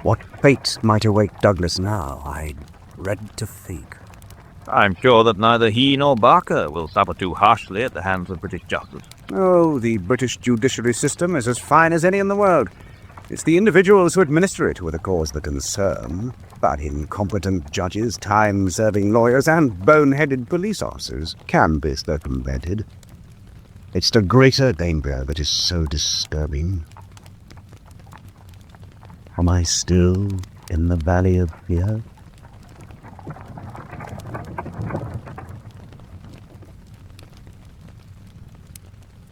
What fate might await Douglas now, I dread to think. I'm sure that neither he nor Barker will suffer too harshly at the hands of British justice. Oh, the British judiciary system is as fine as any in the world. It's the individuals who administer it who are the cause of the concern. But incompetent judges, time-serving lawyers, and boneheaded police officers can be circumvented. It's the greater danger that is so disturbing. Am I still in the Valley of Fear?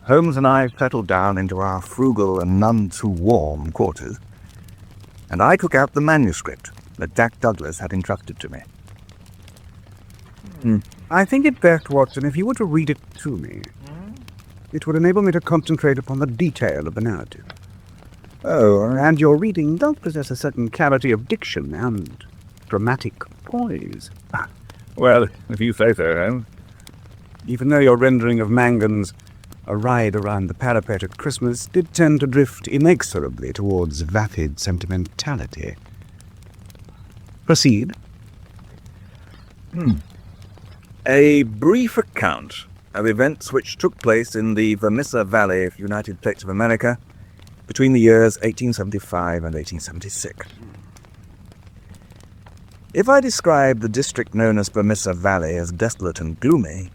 Holmes and I settled down into our frugal and none too warm quarters, and I took out the manuscript that Jack Douglas had entrusted to me. I think it best, Watson, if you were to read it to me. It would enable me to concentrate upon the detail of the narrative. Oh, and your reading does possess a certain clarity of diction and dramatic poise. Well, if you say so, Holmes. Even though your rendering of Mangan's A Ride Around the Parapet at Christmas did tend to drift inexorably towards vapid sentimentality. Proceed. A brief account of events which took place in the Vermissa Valley of United States of America between the years 1875 and 1876. If I describe the district known as Vermissa Valley as desolate and gloomy,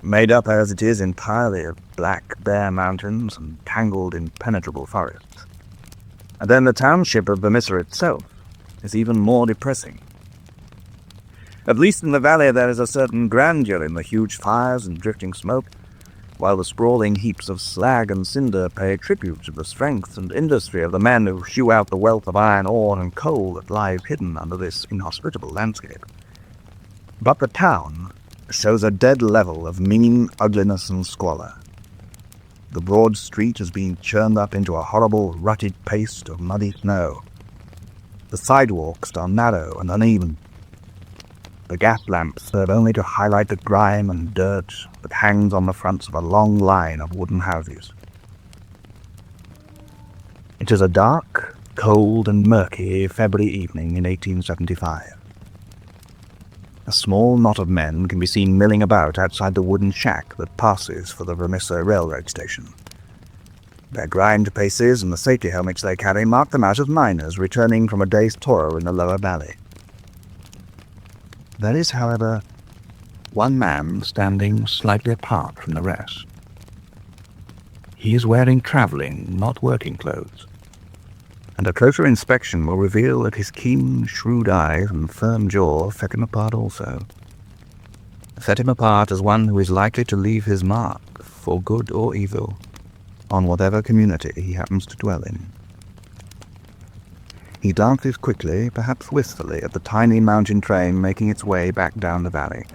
made up as it is entirely of black, bare mountains and tangled, impenetrable forests, and then the township of Vermissa itself is even more depressing. At least in the valley there is a certain grandeur in the huge fires and drifting smoke, while the sprawling heaps of slag and cinder pay tribute to the strength and industry of the men who hew out the wealth of iron ore and coal that lies hidden under this inhospitable landscape. But the town shows a dead level of mean ugliness and squalor. The broad street has been churned up into a horrible rutted paste of muddy snow. The sidewalks are narrow and uneven. The gas lamps serve only to highlight the grime and dirt that hangs on the fronts of a long line of wooden houses. It is a dark, cold and murky February evening in 1875. A small knot of men can be seen milling about outside the wooden shack that passes for the Vermissa railroad station. Their grimed paces and the safety helmets they carry mark them out as miners returning from a day's tour in the lower valley. There is, however, one man standing slightly apart from the rest. He is wearing travelling, not working clothes, and a closer inspection will reveal that his keen, shrewd eyes and firm jaw set him apart also. Set him apart as one who is likely to leave his mark, for good or evil, on whatever community he happens to dwell in. He glances quickly, perhaps wistfully, at the tiny mountain train making its way back down the valley,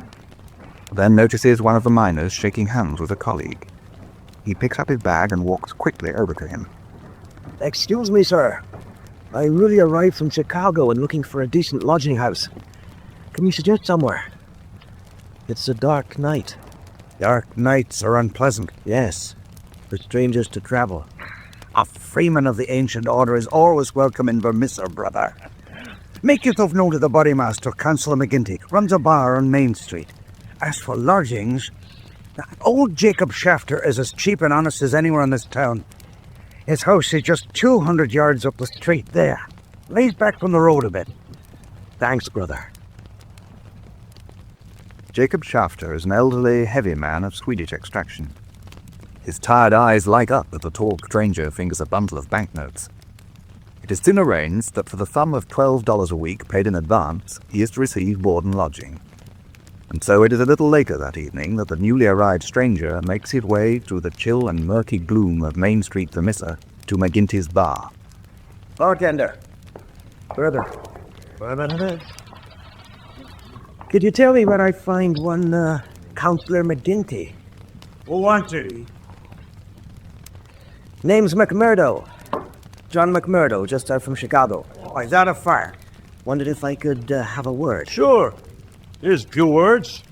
then notices one of the miners shaking hands with a colleague. He picks up his bag and walks quickly over to him. Excuse me, sir. I really arrived from Chicago and looking for a decent lodging house. Can you suggest somewhere? It's a dark night. Dark nights are unpleasant. Yes, for strangers to travel. A freeman of the ancient order is always welcome in Vermissa, brother. Make yourself known to the bodymaster, Councillor McGinty. Runs a bar on Main Street. As for lodgings, old Jacob Shafter is as cheap and honest as anywhere in this town. His house is just 200 yards up the street there. Lays back from the road a bit. Thanks, brother. Jacob Shafter is an elderly, heavy man of Swedish extraction. His tired eyes light up as the tall stranger fingers a bundle of banknotes. It is soon arranged that for the sum of $12 a week paid in advance, he is to receive board and lodging. And so it is a little later that evening that the newly arrived stranger makes his way through the chill and murky gloom of Main Street, Vermissa, to McGinty's bar. Bartender. Further. Could you tell me where I find one, Counselor McGinty? Who wants it? Name's McMurdo. John McMurdo, just out from Chicago. Oh, is that a fire? Wondered if I could have a word. Sure. Here's a few words.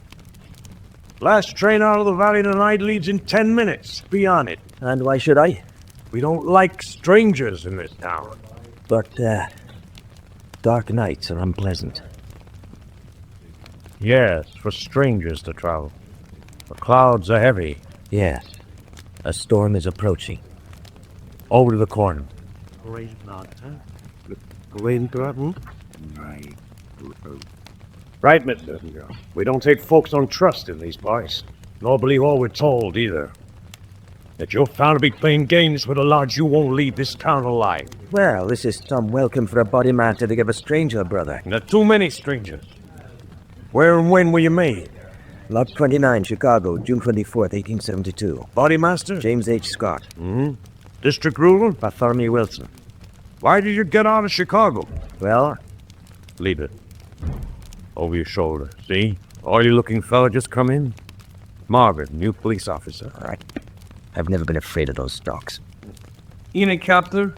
Last train out of the valley tonight leaves in 10 minutes. Be on it. And why should I? We don't like strangers in this town. But, dark nights are unpleasant. Yes, for strangers to travel. The clouds are heavy. Yes. A storm is approaching. Over to the corner. Right, mister. We don't take folks on trust in these parts. Nor believe all we're told, either. That you're found to be playing games with the lodge, you won't leave this town alive. Well, this is some welcome for a body master to give a stranger, brother. There are too many strangers. Where and when were you made? Lot 29, Chicago, June 24th, 1872. Bodymaster? James H. Scott. District ruler? Bartholomew Wilson. Why did you get out of Chicago? Well, Leave it. Over your shoulder. See? Oily-looking fella just come in. Margaret, new police officer. all right. I've never been afraid of those stocks. Evening, Captain.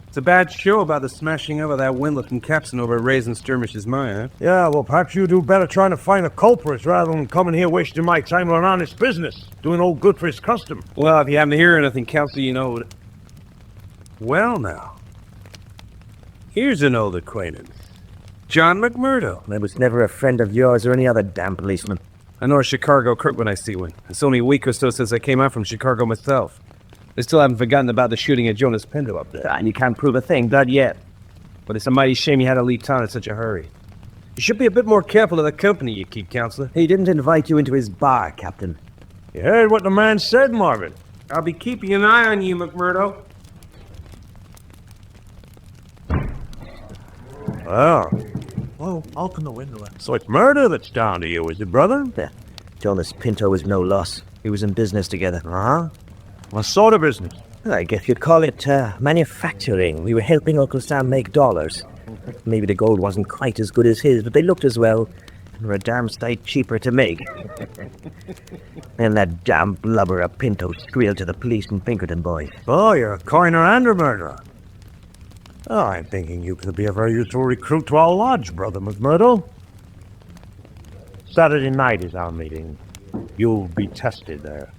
It's a bad show about the smashing of that windlass and capstan over at Ray's and Sturmish's mine, huh? Yeah, well, perhaps you do better trying to find the culprits rather than coming here wasting my time on honest business, doing all good for his custom. Well, if you happen to hear anything, Counsel, you know... Well, now. Here's an old acquaintance. John McMurdo. I was never a friend of yours or any other damn policeman. I know a Chicago crook when I see one. It's only a week or so since I came out from Chicago myself. They still haven't forgotten about the shooting at Jonas Pinto up there. And you can't prove a thing, not yet. But it's a mighty shame you had to leave town in such a hurry. You should be a bit more careful of the company you keep, Counselor. He didn't invite you into his bar, Captain. You heard what the man said, Marvin. I'll be keeping an eye on you, McMurdo. Oh, Whoa, open the window. so it's murder that's down to you, is it, brother? Jonas Pinto was no loss. We was in business together. Uh-huh. What sort of business? I guess you'd call it manufacturing. We were helping Uncle Sam make dollars. Maybe the gold wasn't quite as good as his, but they looked as well. And were a damn sight cheaper to make. And that damn blubber of Pinto squealed to the police and Pinkerton boys. Oh, you're a coiner and a murderer. Oh, I'm thinking you could be a very useful recruit to our lodge, Brother McMurdo. Saturday night is our meeting. You'll be tested there.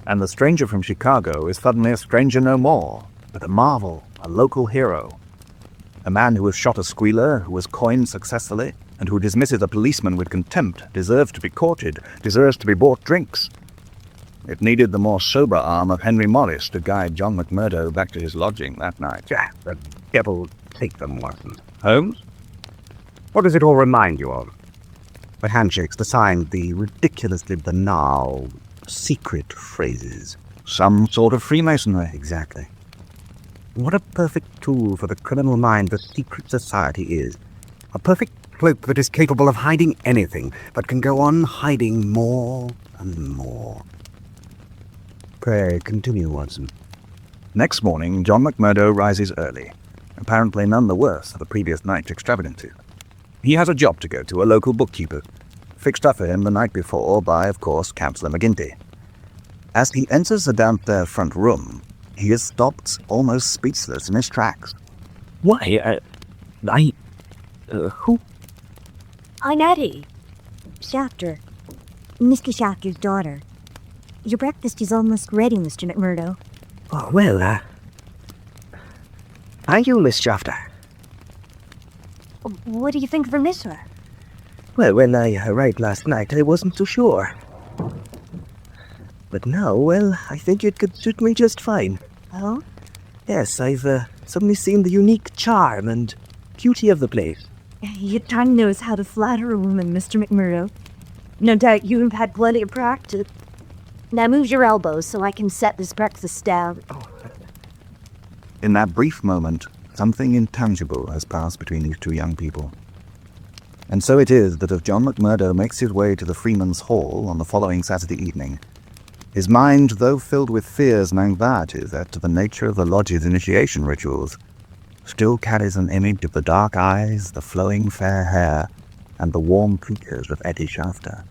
And the stranger from Chicago is suddenly a stranger no more, but a marvel, a local hero. A man who has shot a squealer, who has coined successfully, and who dismisses a policeman with contempt, deserves to be courted, deserves to be bought drinks. It needed the more sober arm of Henry Morris to guide John McMurdo back to his lodging that night. The devil take them, Watson. Holmes? What does it all remind you of? The handshakes, the signs, the ridiculously banal, secret phrases. Some sort of Freemasonry. Exactly. What a perfect tool for the criminal mind the secret society is. A perfect cloak that is capable of hiding anything, but can go on hiding more and more. Pray, continue, Watson. Next morning, John McMurdo rises early, apparently none the worse for the previous night's extravagancy. He has a job to go to, a local bookkeeper, fixed up for him the night before by, of course, Councillor McGinty. As he enters the downstairs front room, he is stopped almost speechless in his tracks. Why, who? I'm Eddie. Shafter. Mr. Shafter's daughter. Your breakfast is almost ready, Mr. McMurdo. Oh, well, are you Miss Shafter? What do you think of her, Miss her? Well, when I arrived last night, I wasn't too sure. But now, well, I think it could suit me just fine. Oh? Yes, I've suddenly seen the unique charm and beauty of the place. Your tongue knows how to flatter a woman, Mr. McMurdo. No doubt you have had plenty of practice. Now move your elbows so I can set this breakfast down. In that brief moment, something intangible has passed between these two young people. And so it is that as John McMurdo makes his way to the Freeman's Hall on the following Saturday evening, his mind, though filled with fears and anxieties as to the nature of the lodge's initiation rituals, still carries an image of the dark eyes, the flowing fair hair, and the warm features of Eddie Shafter.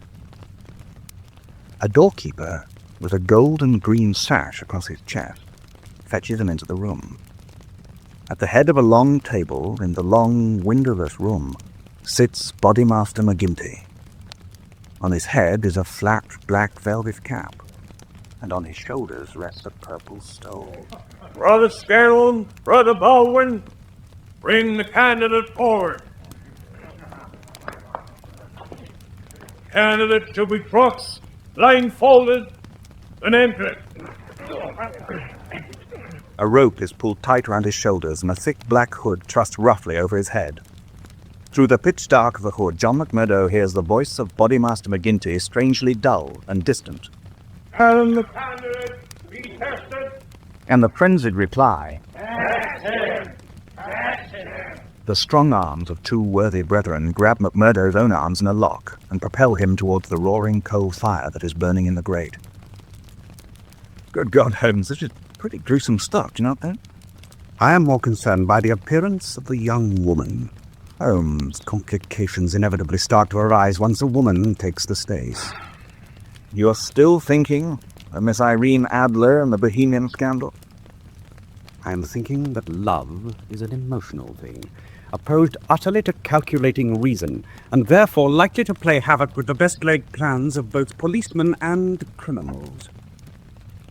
A doorkeeper with a gold and green sash across his chest fetches him into the room. At the head of a long table in the long, windowless room sits Bodymaster McGinty. On his head is a flat black velvet cap, and on his shoulders rests a purple stole. Brother Scanlon, Brother Baldwin, bring the candidate forward. Candidate to be crossed, blindfolded, and entered. A rope is pulled tight round his shoulders, and a thick black hood trussed roughly over his head. Through the pitch dark of the hood, John McMurdo hears the voice of Bodymaster McGinty strangely dull and distant. Can the candidate be tested? And the frenzied reply, Test him! Test him! the strong arms of two worthy brethren grab McMurdo's own arms in a lock and propel him towards the roaring coal fire that is burning in the grate. Good God, Holmes, this is pretty gruesome stuff, do you know that? I am more concerned by the appearance of the young woman. Holmes, complications inevitably start to arise once a woman takes the stage. You're still thinking of Miss Irene Adler and the Bohemian scandal? I am thinking that love is an emotional thing, opposed utterly to calculating reason, and therefore likely to play havoc with the best laid plans of both policemen and criminals.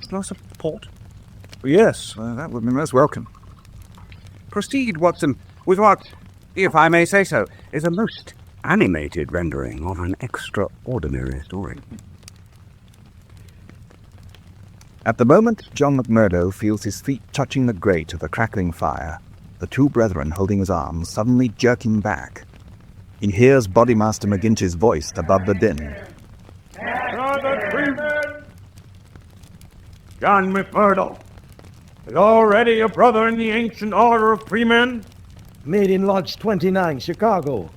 Glass of port? Yes, that would be most welcome. Proceed, Watson, with what, if I may say so, is a most animated rendering of an extraordinary story. At the moment John McMurdo feels his feet touching the grate of the crackling fire, the two brethren holding his arms suddenly jerk him back. He hears Bodymaster McGinty's voice above the din. Brother Freeman! John McMurdo is already a brother in the ancient order of freemen. Made in Lodge 29, Chicago,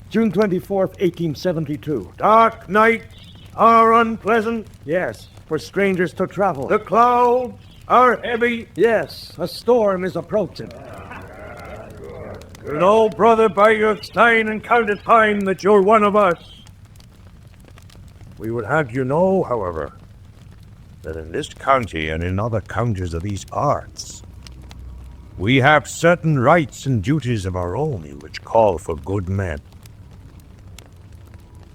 June 24th, 1872. Dark nights are unpleasant. Yes, for strangers to travel. The clouds are heavy. Yes, a storm is approaching. You know, brother, by your sign and counted time that you're one of us. We would have you know, however, that in this county and in other counties of these parts, we have certain rights and duties of our own which call for good men.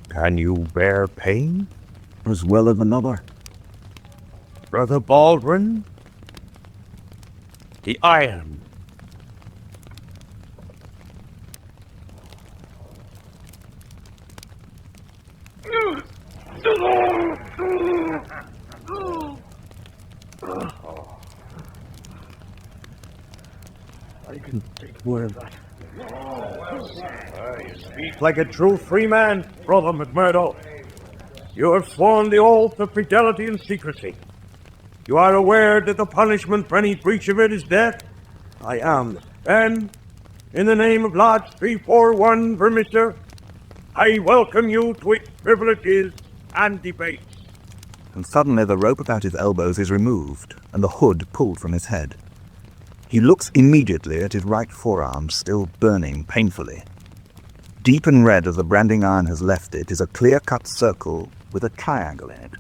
Can you bear pain? As well as another. Brother Baldwin? The iron. I can take more of that. You speak like a true free man, Brother McMurdo. You have sworn the oath of fidelity and secrecy. You are aware that the punishment for any breach of it is death? I am. And, in the name of Lodge 341, Vermister, I welcome you to its privileges and debates. And suddenly the rope about his elbows is removed, and the hood pulled from his head. He looks immediately at his right forearm, still burning painfully. Deep and red as the branding iron has left it is a clear-cut circle with a triangle in it.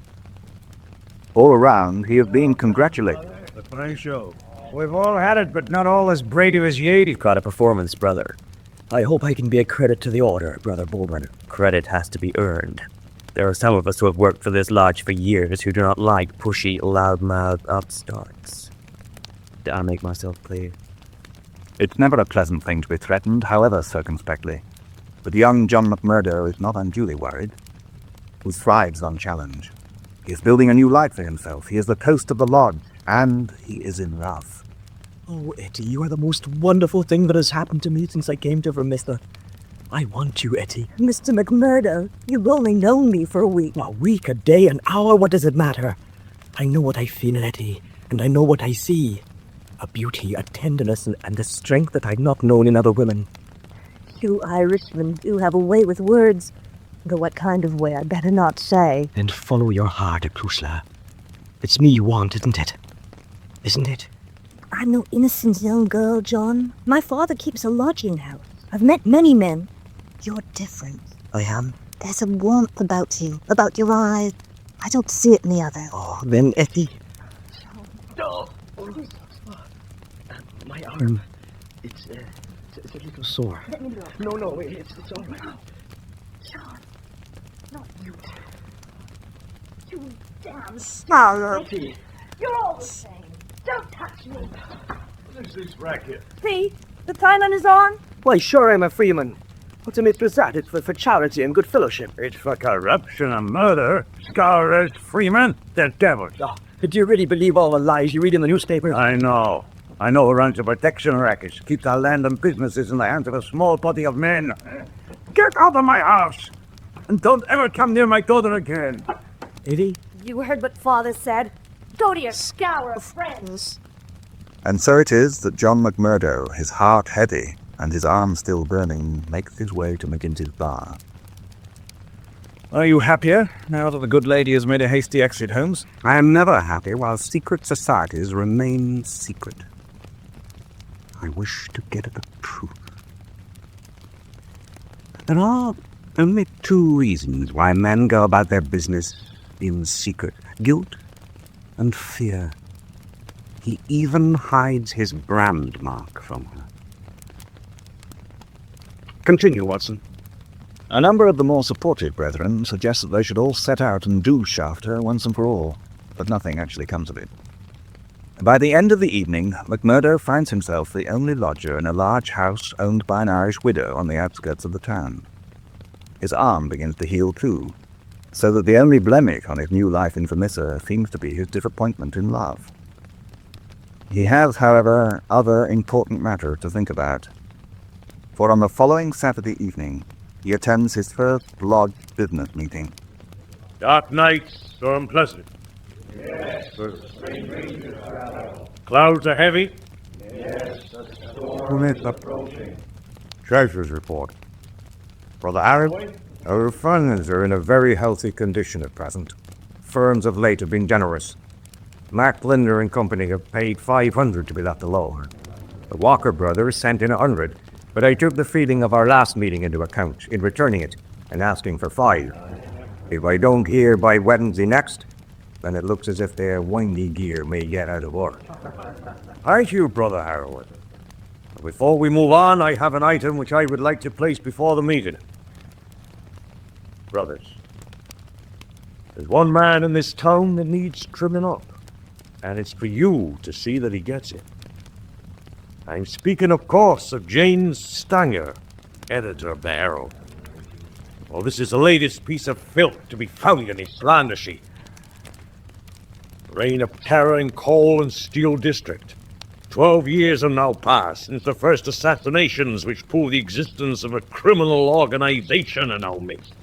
All around, he is being congratulated. A fine show. We've all had it, but not all as brave as ye. You've got a performance, brother. I hope I can be a credit to the order, Brother Baldwin. Credit has to be earned. There are some of us who have worked for this lodge for years who do not like pushy, loud-mouthed upstarts. Did I make myself clear? It's never a pleasant thing to be threatened, however circumspectly. But young John McMurdo is not unduly worried. He thrives on challenge. He is building a new life for himself. He is the toast of the lodge, and he is in love. Oh, Eddie, you are the most wonderful thing that has happened to me since I came to Vermista. I want you, Etty. Mr. McMurdo, you've only known me for a week. A week, a day, an hour, what does it matter? I know what I feel, Etty, and I know what I see. A beauty, a tenderness, and a strength that I've not known in other women. You Irishmen do have a way with words. Though what kind of way I better not say. Then follow your heart, Akrusla. It's me you want, isn't it? Isn't it? I'm no innocent young girl, John. My father keeps a lodging house. I've met many men. You're different. I am? There's a warmth about you, about your eyes. I don't see it in the others. Oh, then, Etty. My arm. It's a little sore. Let me look. No, it's all right. John, not you. You damn snarl. You're all the same. Don't touch me. What is this racket? See? The pylon is on? Why, sure I'm a freeman. What's a mistress at? It's for charity and good fellowship. It's for corruption and murder. Scourers, freemen, they're devils. Oh, do you really believe all the lies you read in the newspaper? I know who runs the protection rackets. Keeps our land and businesses in the hands of a small body of men. Get out of my house! And don't ever come near my daughter again. Etty? You heard what Father said. Go to your scour of friends. And so it is that John McMurdo, his heart heady and his arm still burning, makes his way to McGinty's bar. Are you happier now that the good lady has made a hasty exit, Holmes? I am never happy while secret societies remain secret. I wish to get at the truth. There are only two reasons why men go about their business in secret: guilt and fear. He even hides his brand mark from her. Continue, Watson. A number of the more supportive brethren suggest that they should all set out and do shaft her once and for all, but nothing actually comes of it. By the end of the evening, McMurdo finds himself the only lodger in a large house owned by an Irish widow on the outskirts of the town. His arm begins to heal too, so that the only blemish on his new life in Vermissa seems to be his disappointment in love. He has, however, other important matters to think about, for on the following Saturday evening, he attends his first lodge business meeting. Dark nights are unpleasant. Yes, Clouds are heavy. yes, a storm Permit is the approaching. Treasurer's report. Brother Aaron, our funds are in a very healthy condition at present. Firms of late have been generous. Mark Linder and company have paid 500 to be left alone. The Walker brothers sent in 100, but I took the feeling of our last meeting into account in returning it and asking for 5. If I don't hear by Wednesday next, then it looks as if their windy gear may get out of order. Aren't you, Brother Harwood? Before we move on, I have an item which I would like to place before the meeting. Brothers, there's one man in this town that needs trimming up, and it's for you to see that he gets it. I'm speaking, of course, of James Stanger, editor of the Herald. Well, this is the latest piece of filth to be found in his slander sheet. Reign of terror in coal and steel district. 12 years have now passed since the first assassinations which prove the existence of a criminal organization in our midst.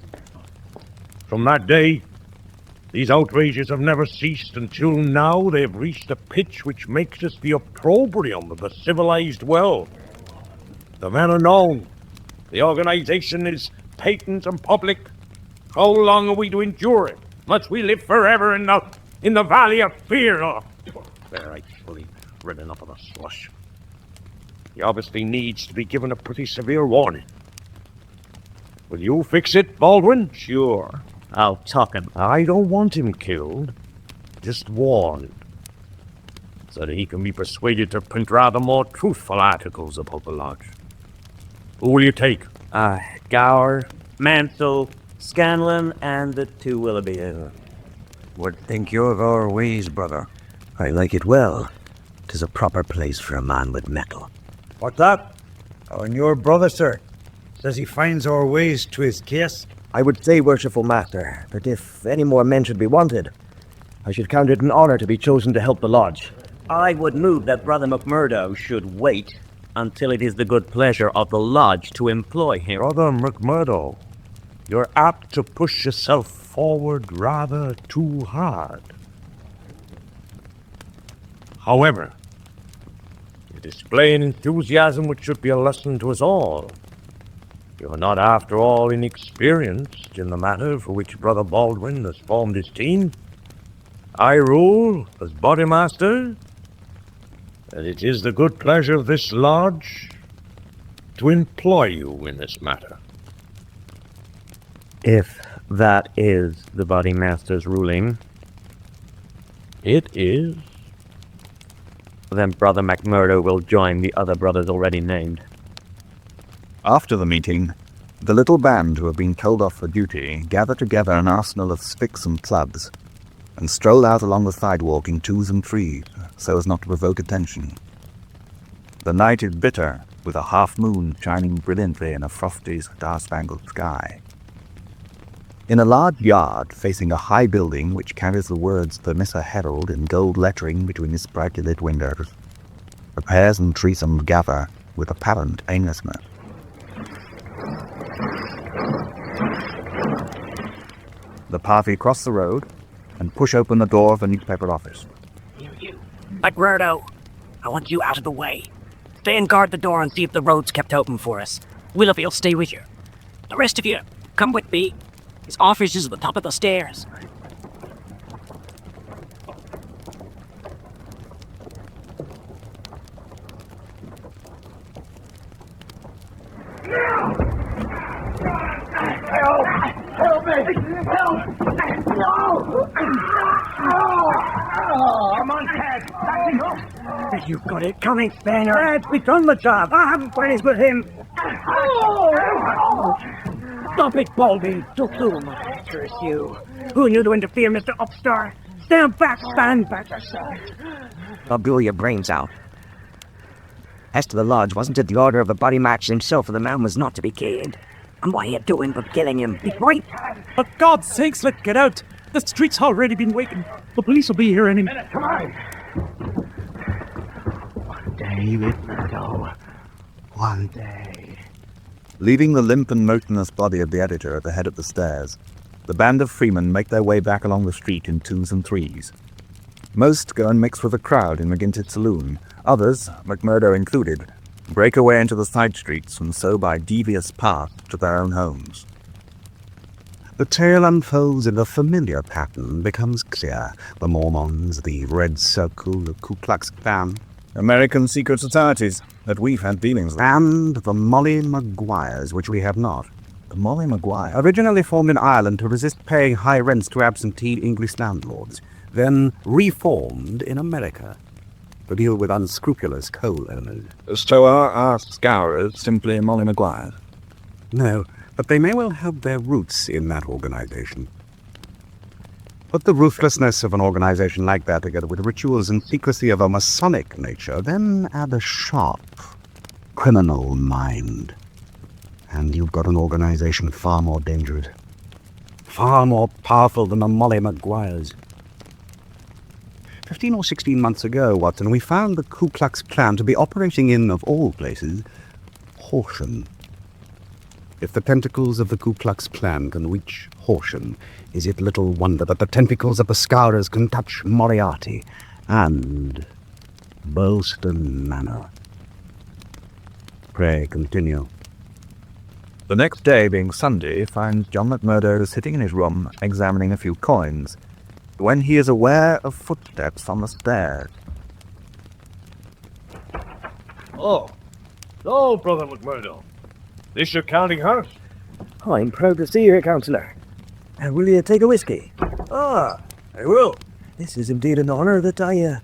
From that day, these outrages have never ceased until now they have reached a pitch which makes us the opprobrium of the civilized world. The men are known. The organization is patent and public. How long are we to endure it? Must we live forever in the valley of fear? Oh, there, I fully rid enough of the slush. He obviously needs to be given a pretty severe warning. Will you fix it, Baldwin? Sure. I'll talk him. I don't want him killed. Just warned. So that he can be persuaded to print rather more truthful articles about the lodge. Who will you take? Gower, Mansell, Scanlon, and the 2 Willoughby. What think you of our ways, brother? I like it well. 'Tis a proper place for a man with mettle. What's that? Oh, and your brother, sir, says he finds our ways to his case. I would say, worshipful master, that if any more men should be wanted, I should count it an honor to be chosen to help the lodge. I would move that Brother McMurdo should wait until it is the good pleasure of the lodge to employ him. Brother McMurdo, you're apt to push yourself forward rather too hard. However, you display an enthusiasm which should be a lesson to us all. You're not, after all, inexperienced in the matter for which Brother Baldwin has formed his team. I rule as bodymaster, and it is the good pleasure of this lodge to employ you in this matter. If that is the bodymaster's ruling, it is. Then Brother McMurdo will join the other brothers already named. After the meeting, the little band who have been told off for duty gather together an arsenal of sticks and clubs and stroll out along the sidewalk in twos and threes so as not to provoke attention. The night is bitter, with a half-moon shining brilliantly in a frosty, star-spangled sky. In a large yard facing a high building which carries the words "The Missa Herald" in gold lettering between its brightly lit windows, the pairs and threesome gather with apparent aimlessness. The party cross the road and push open the door of the newspaper office. McMurdo, I want you out of the way. Stay and guard the door and see if the road's kept open for us. Willoughby'll stay with you. The rest of you, come with me. His office is at the top of the stairs. Help me! Help! No! I'm on head. Backing up. You've got it coming, Spaniard. We've done the job. I haven't finished with him. Stop it, Baldy. Don't do my curse you. Who knew to interfere, Mr. Upstart? Stand back, yourself. I'll blow your brains out. As to the lodge, wasn't it the order of the body match himself for the man was not to be killed? And what are you doing but killing him? Be right. For God's sakes, let's get out. The street's already been wakened. The police will be here any minute. Come on. One day, McMurdo. One day. Leaving the limp and motionless body of the editor at the head of the stairs, the band of freemen make their way back along the street in twos and threes. Most go and mix with the crowd in McGinty's saloon. Others, McMurdo included, break away into the side streets and so by devious paths to their own homes. The tale unfolds in a familiar pattern, becomes clear. The Mormons, the Red Circle, the Ku Klux Klan, American secret societies that we've had dealings with. And the Molly Maguires, which we have not. The Molly Maguire? Originally formed in Ireland to resist paying high rents to absentee English landlords, then reformed in America to deal with unscrupulous coal owners. So are our scourers simply Molly Maguires? No, but they may well have their roots in that organization. Put the ruthlessness of an organization like that together with rituals and secrecy of a Masonic nature, then add a sharp, criminal mind. And you've got an organization far more dangerous, far more powerful than the Molly Maguires. 15 or 16 months ago, Watson, we found the Ku Klux Klan to be operating in, of all places, Horsham. If the tentacles of the Ku Klux Klan can reach Horsham, is it little wonder that the tentacles of the Scourers can touch Moriarty and Burlston Manor. Pray continue. The next day, being Sunday, finds John McMurdo sitting in his room examining a few coins, when he is aware of footsteps on the stairs. Oh, Brother McMurdo. This your counting house? I'm proud to see you, Councillor. And will you take a whiskey? Ah, I will. This is indeed an honour that I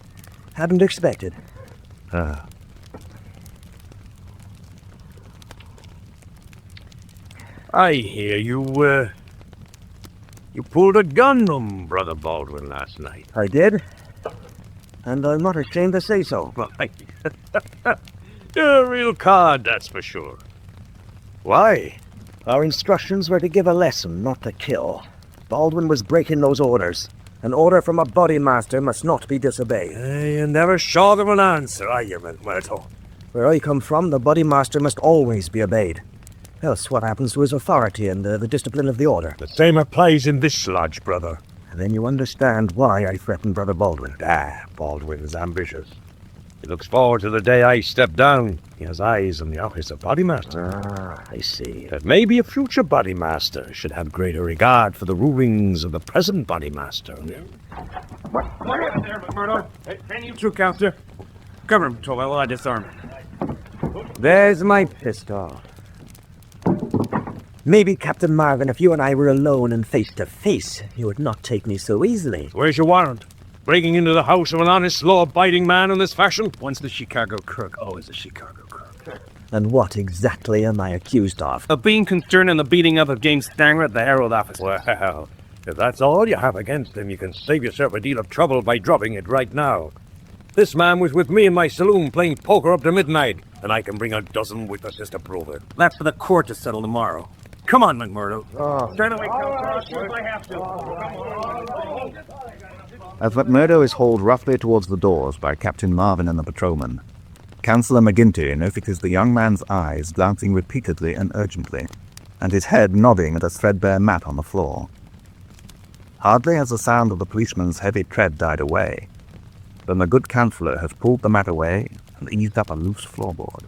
hadn't expected. I hear you pulled a gun on Brother Baldwin last night. I did. And I'm not ashamed to say so. Right. You're a real card, that's for sure. Why? Our instructions were to give a lesson, not to kill. Baldwin was breaking those orders. An order from a bodymaster must not be disobeyed. You never short of an answer, are you, McMurdo? Where I come from, the body master must always be obeyed. Else what happens to his authority and the discipline of the order? The same applies in this lodge, brother. And then you understand why I threatened Brother Baldwin. Baldwin is ambitious. He looks forward to the day I step down. He has eyes on the office of Bodymaster. I see. That maybe a future Bodymaster should have greater regard for the rulings of the present Bodymaster. What happened there, McMurdo? Can you two counter? Cover him, Patrol, while I disarm him. There's my pistol. Maybe, Captain Marvin, if you and I were alone and face to face, you would not take me so easily. Where's your warrant? Breaking into the house of an honest, law-abiding man in this fashion? Once the Chicago crook, always a Chicago crook. And what exactly am I accused of? Of being concerned in the beating up of James Stanger at the Herald office. Well, if that's all you have against him, you can save yourself a deal of trouble by dropping it right now. This man was with me in my saloon playing poker up to midnight, and I can bring a dozen witnesses to prove it. That's for the court to settle tomorrow. Come on, McMurdo. Turn away, Count. I have to. As McMurdo is hauled roughly towards the doors by Captain Marvin and the patrolman, Councillor McGinty notices the young man's eyes glancing repeatedly and urgently, and his head nodding at a threadbare mat on the floor. Hardly has the sound of the policeman's heavy tread died away, than the good councillor has pulled the mat away and eased up a loose floorboard.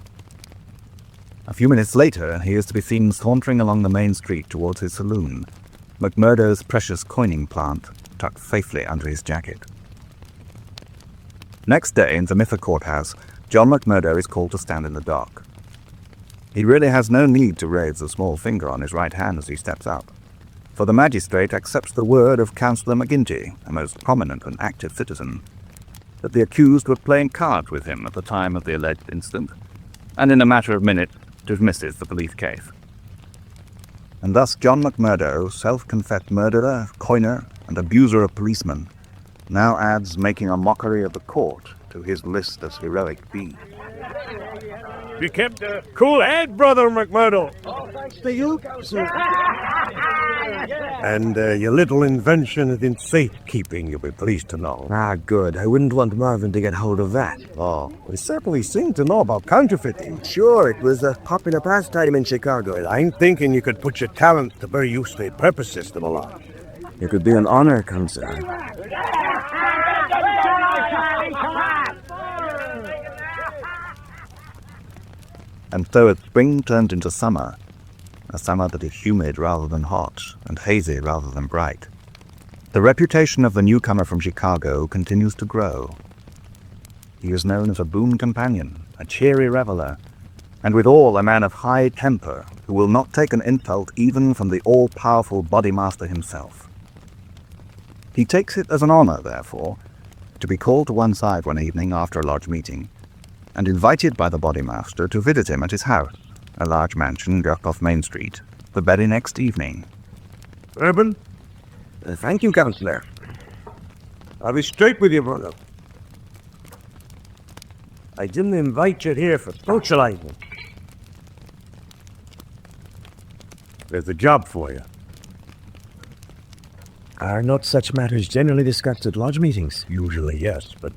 A few minutes later, he is to be seen sauntering along the main street towards his saloon, McMurdo's precious coining plant tucked safely under his jacket. Next day, in Zamithia Courthouse, John McMurdo is called to stand in the dock. He really has no need to raise the small finger on his right hand as he steps up, for the magistrate accepts the word of Councillor McGinty, a most prominent and active citizen, that the accused were playing cards with him at the time of the alleged incident, and in a matter of minutes dismisses the police case. And thus John McMurdo, self-confessed murderer, coiner, and abuser of policemen, now adds making a mockery of the court to his list of heroic deeds. You kept a cool head, Brother McMurdo. Thanks to you, Councillor. And your little invention in safekeeping, you'll be pleased to know. Ah, good. I wouldn't want Marvin to get hold of that. Oh, we certainly seem to know about counterfeiting. Sure, it was a popular pastime in Chicago. Well, I'm thinking you could put your talent to very useful purposes, the lot. It could be an honor, Councillor. And so as spring turned into summer, a summer that is humid rather than hot, and hazy rather than bright, the reputation of the newcomer from Chicago continues to grow. He is known as a boon companion, a cheery reveler, and withal a man of high temper who will not take an insult even from the all-powerful Bodymaster himself. He takes it as an honor, therefore, to be called to one side one evening after a lodge meeting, and invited by the Bodymaster to visit him at his house, a large mansion just off Main Street, the very next evening. Urban? Thank you, Councillor. I'll be straight with you, brother. I didn't invite you here for socializing. There's a job for you. Are not such matters generally discussed at lodge meetings? Usually, yes, but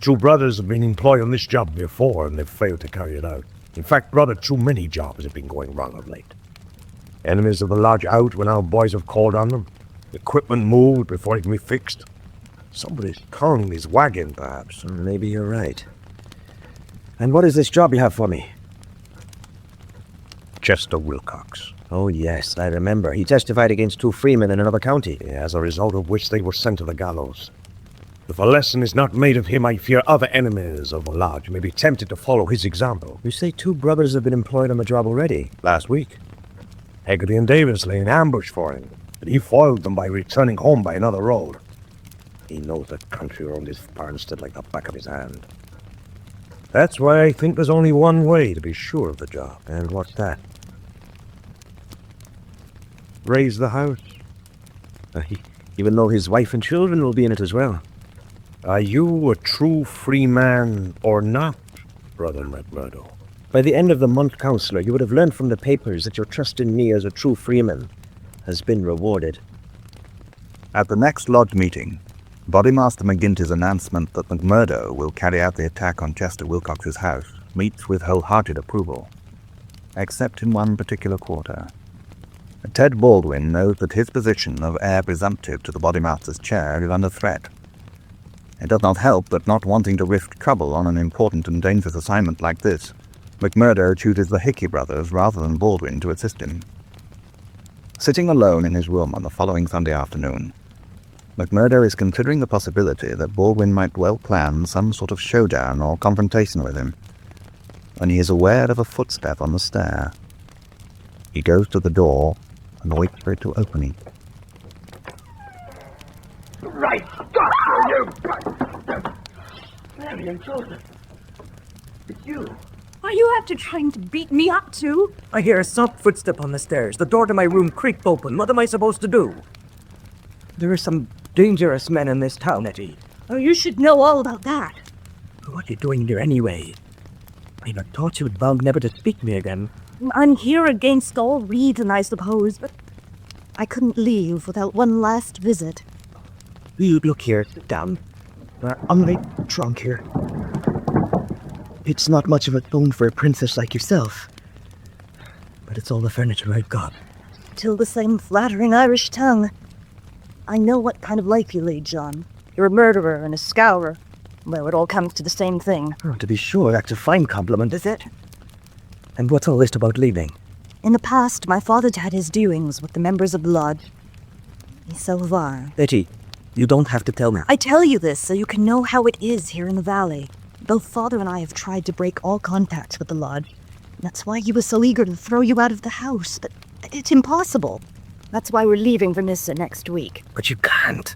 two brothers have been employed on this job before, and they've failed to carry it out. In fact, brother, too many jobs have been going wrong of late. Enemies of the lodge out when our boys have called on them. Equipment moved before it can be fixed. Somebody's tongue is wagging, perhaps. Maybe you're right. And what is this job you have for me? Chester Wilcox. Oh, yes, I remember. He testified against two freemen in another county. As a result of which they were sent to the gallows. If a lesson is not made of him, I fear other enemies of the lodge may be tempted to follow his example. You say two brothers have been employed on the job already? Last week. Haggerty and Davis lay in ambush for him, but he foiled them by returning home by another road. He knows the country around his farmstead like the back of his hand. That's why I think there's only one way to be sure of the job. And what's that? Raise the house. He will know his wife and children will be in it as well. Are you a true free man or not, Brother McMurdo? By the end of the month, Councillor, you would have learned from the papers that your trust in me as a true freeman has been rewarded. At the next lodge meeting, Bodymaster McGinty's announcement that McMurdo will carry out the attack on Chester Wilcox's house meets with wholehearted approval, except in one particular quarter. Ted Baldwin knows that his position of heir presumptive to the Bodymaster's chair is under threat. It does not help that, not wanting to risk trouble on an important and dangerous assignment like this, McMurdo chooses the Hickey brothers rather than Baldwin to assist him. Sitting alone in his room on the following Sunday afternoon, McMurdo is considering the possibility that Baldwin might well plan some sort of showdown or confrontation with him, when he is aware of a footstep on the stair. He goes to the door and waits for it to open. Right, Doctor, you... Mary and Joseph. It's you. Are you after trying to beat me up too? I hear a soft footstep on the stairs. The door to my room creaked open. What am I supposed to do? There are some dangerous men in this town, Etty. Oh, you should know all about that. What are you doing here anyway? I had taught you vowed never to speak to me again. I'm here against all reason, I suppose, but I couldn't leave without one last visit. You look here. Sit down. I'm right drunk here. It's not much of a tone for a princess like yourself. But it's all the furniture I've got. Still the same flattering Irish tongue. I know what kind of life you lead, John. You're a murderer and a scourer. Well, it all comes to the same thing. Oh, to be sure, that's a fine compliment, is it? And what's all this about leaving? In the past, my father'd had his doings with the members of the lodge. So have I. Etty, you don't have to tell me. I tell you this so you can know how it is here in the valley. Both Father and I have tried to break all contact with the lodge. That's why he was so eager to throw you out of the house, but it's impossible. That's why we're leaving for Nissa next week. But you can't.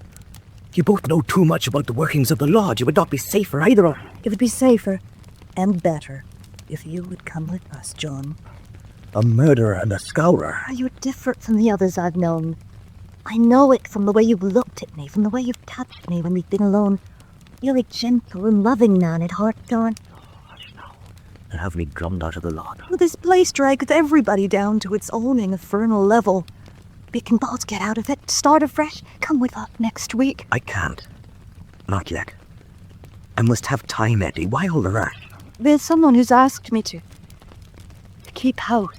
You both know too much about the workings of the lodge. It would not be safer either of... It would be safer and better if you would come with us, John. A murderer and a scourer. You're different from the others I've known. I know it from the way you've looked at me, from the way you've touched me when we've been alone. You're a gentle and loving man at heart, John. And have me drummed out of the lodge. Well, this place drags everybody down to its own infernal level. We can both get out of it, start afresh. Come with us next week. I can't. Not yet. I must have time, Etty. Why all the rush? There's someone who's asked me to keep house.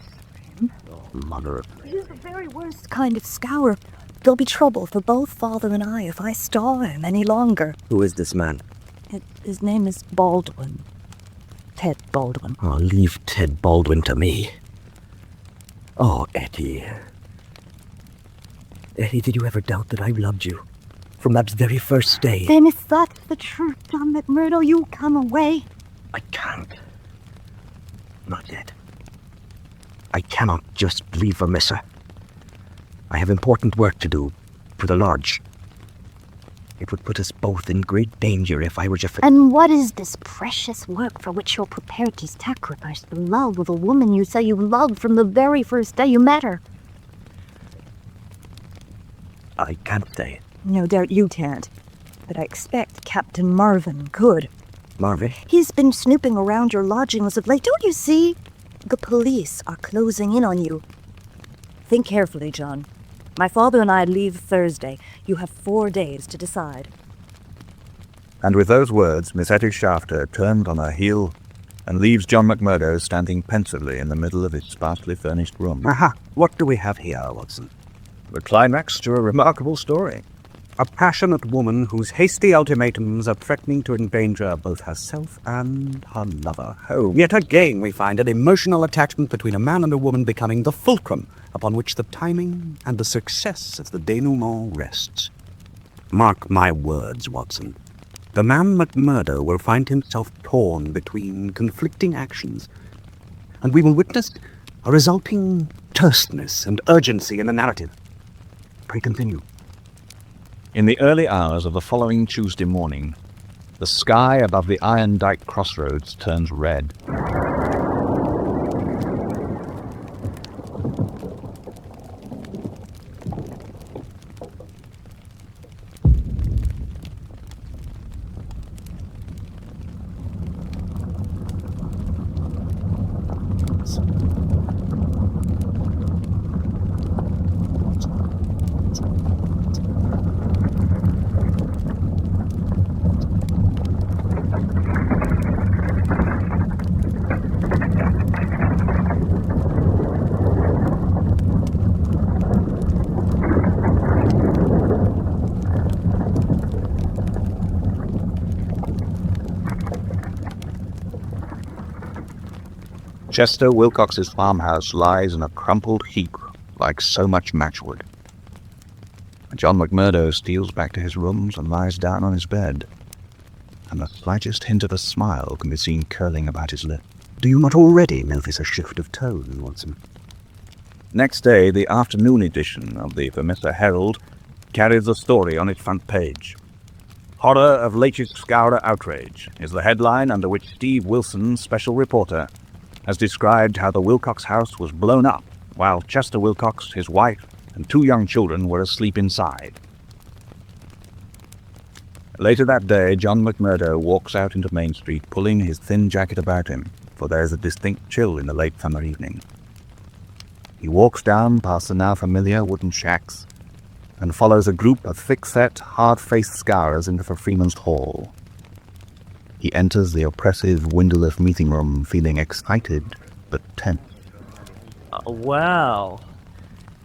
Mother of... He's the very worst kind of scourer. There'll be trouble for both Father and I if I stall him any longer. Who is this man? His name is Baldwin. Ted Baldwin. Oh, leave Ted Baldwin to me. Oh, Etty. Etty, did you ever doubt that I loved you? From that very first day. Then if that's the truth, John McMurdo, you come away. I can't. Not yet. I cannot just leave for Missa. I have important work to do for the lodge. It would put us both in great danger if I were to... And what is this precious work for which you're prepared to sacrifice the love of a woman you say you loved from the very first day you met her? I can't say. No doubt you can't. But I expect Captain Marvin could. Marvin? He's been snooping around your lodgings of late. Don't you see? The police are closing in on you. Think carefully, John. My father and I leave Thursday. You have 4 days to decide. And with those words, Miss Etty Shafter turned on her heel and leaves John McMurdo standing pensively in the middle of his sparsely furnished room. Aha! What do we have here, Watson? The climax to a remarkable story. A passionate woman whose hasty ultimatums are threatening to endanger both herself and her lover. Oh, yet again we find an emotional attachment between a man and a woman becoming the fulcrum upon which the timing and the success of the denouement rests. Mark my words, Watson. The man McMurdo will find himself torn between conflicting actions, and we will witness a resulting terseness and urgency in the narrative. Pray continue. In the early hours of the following Tuesday morning, the sky above the Iron Dyke crossroads turns red. Chester Wilcox's farmhouse lies in a crumpled heap like so much matchwood. John McMurdo steals back to his rooms and lies down on his bed, and the slightest hint of a smile can be seen curling about his lip. Do you not already notice a shift of tone, Watson? Next day, the afternoon edition of the Vermissa Herald carries the story on its front page. Horror of latest Scourer outrage is the headline under which Steve Wilson, special reporter, has described how the Wilcox house was blown up while Chester Wilcox, his wife, and 2 young children were asleep inside. Later that day, John McMurdo walks out into Main Street, pulling his thin jacket about him, for there is a distinct chill in the late summer evening. He walks down past the now familiar wooden shacks and follows a group of thick-set, hard-faced scourers into the Freeman's Hall. He enters the oppressive, windowless meeting room feeling excited but tense. Oh, well.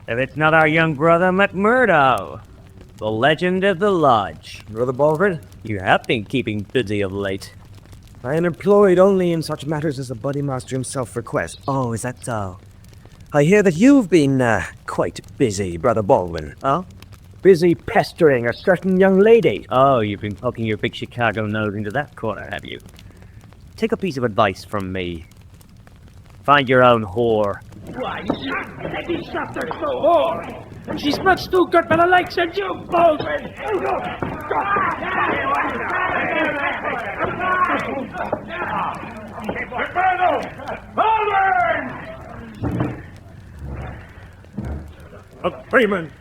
If it's not our young brother McMurdo, the legend of the lodge. Brother Baldwin, You have been keeping busy of late. I am employed only in such matters as the Bodymaster himself requests. Oh, is that so? I hear that you've been, quite busy, Brother Baldwin. Oh? Busy pestering a certain young lady. Oh, you've been poking your big Chicago nose into that corner, have you? Take a piece of advice from me. Find your own whore. Why, Eddie shot her so hard, and she's much too good for the likes of you, Baldwin. Baldwin! Freeman!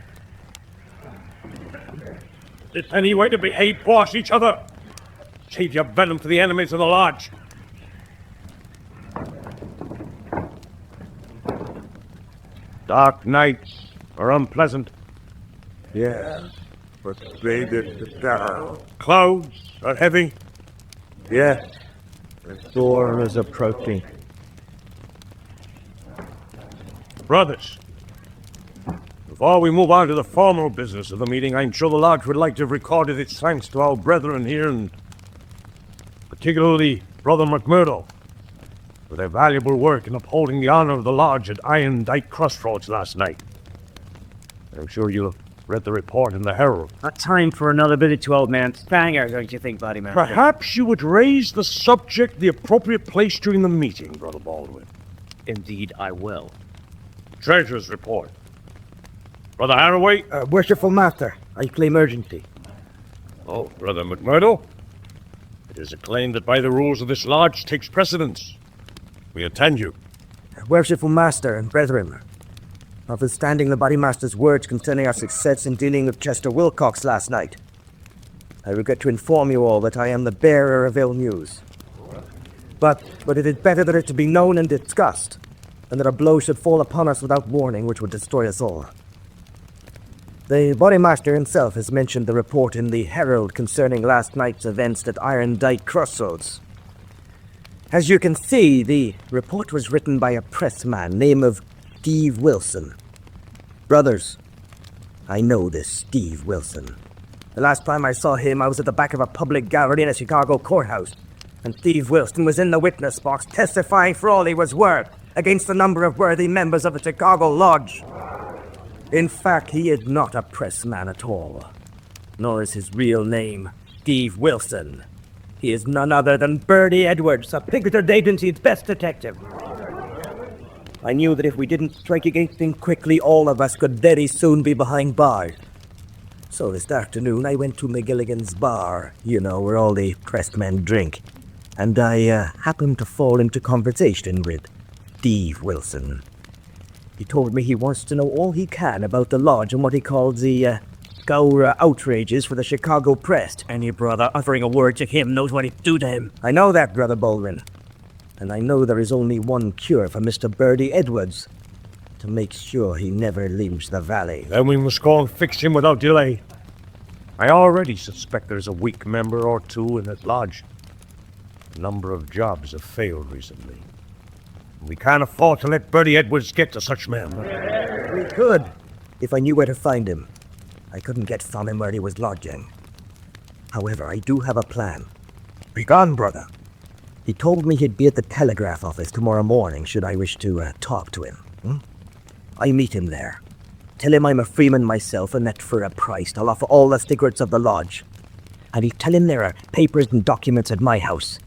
Is this any way to behave towards each other? Save your venom for the enemies of the lodge. Dark nights are unpleasant. Yes, but faded to terror. Clouds are heavy. Yes, the storm is approaching. Brothers, before we move on to the formal business of the meeting, I'm sure the Lodge would like to have recorded its thanks to our brethren here, and particularly Brother McMurdo, for their valuable work in upholding the honor of the Lodge at Iron Dyke Crossroads last night. I'm sure you read the report in the Herald. Not time for another visit to old man Stanger, don't you think, Bodymaster? Perhaps you would raise the subject the appropriate place during the meeting, Brother Baldwin. Indeed, I will. Treasurer's report. Brother Haraway? Worshipful Master, I claim urgency. Oh, Brother McMurdo? It is a claim that by the rules of this lodge takes precedence. We attend you. Worshipful Master and brethren, notwithstanding the Bodymaster's words concerning our success in dealing with Chester Wilcox last night, I regret to inform you all that I am the bearer of ill news. But it is better that it should be known and discussed, than that a blow should fall upon us without warning, which would destroy us all. The Bodymaster himself has mentioned the report in the Herald concerning last night's events at Iron Dyke Crossroads. As you can see, the report was written by a pressman named of Steve Wilson. Brothers, I know this Steve Wilson. The last time I saw him, I was at the back of a public gallery in a Chicago courthouse, and Steve Wilson was in the witness box testifying for all he was worth against a number of worthy members of the Chicago Lodge. In fact, he is not a pressman at all, nor is his real name Steve Wilson. He is none other than Bertie Edwards, a Pinkerton agency's best detective. I knew that if we didn't strike against him quickly, all of us could very soon be behind bars. So this afternoon, I went to McGilligan's bar, you know, where all the pressed men drink, and I happened to fall into conversation with Steve Wilson. He told me he wants to know all he can about the lodge and what he calls the Scourer outrages for the Chicago press. Any brother uttering a word to him knows what he'd do to him. I know that, Brother Baldwin. And I know there is only one cure for Mr. Bertie Edwards, to make sure he never leaves the valley. Then we must go and fix him without delay. I already suspect there's a weak member or two in that lodge. A number of jobs have failed recently. We can't afford to let Bertie Edwards get to such men. We could, if I knew where to find him. I couldn't get from him where he was lodging. However, I do have a plan. Begone, brother. He told me he'd be at the telegraph office tomorrow morning should I wish to talk to him. I meet him there. Tell him I'm a freeman myself and that for a price I'll offer all the secrets of the lodge. And he tell him there are papers and documents at my house,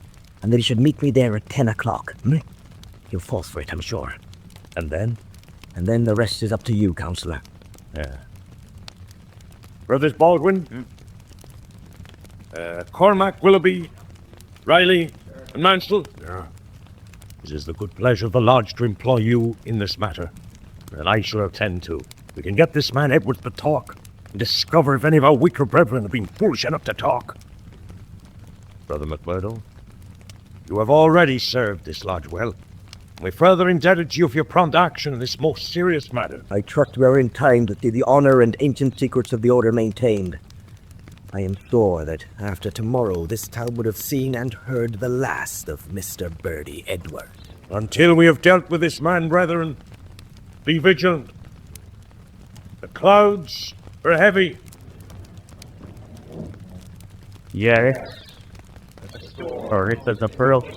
and that he should meet me there at 10 o'clock. He'll fall for it, I'm sure. And then? And then the rest is up to you, Counselor. Yeah. Brothers Baldwin, Cormac, Willoughby, Riley, and Mansell. Yeah. It is the good pleasure of the lodge to employ you in this matter, and I shall attend to. We can get this man Edwards to talk, and discover if any of our weaker brethren have been foolish enough to talk. Brother McMurdo, you have already served this lodge well. We're further indebted to you for your prompt action in this most serious matter. I trust we are in time to see the honor and ancient secrets of the order maintained. I am sure that after tomorrow this town would have seen and heard the last of Mr. Bertie Edwards. Until we have dealt with this man, brethren, be vigilant. The clouds are heavy. Yes. Or it is a pearl.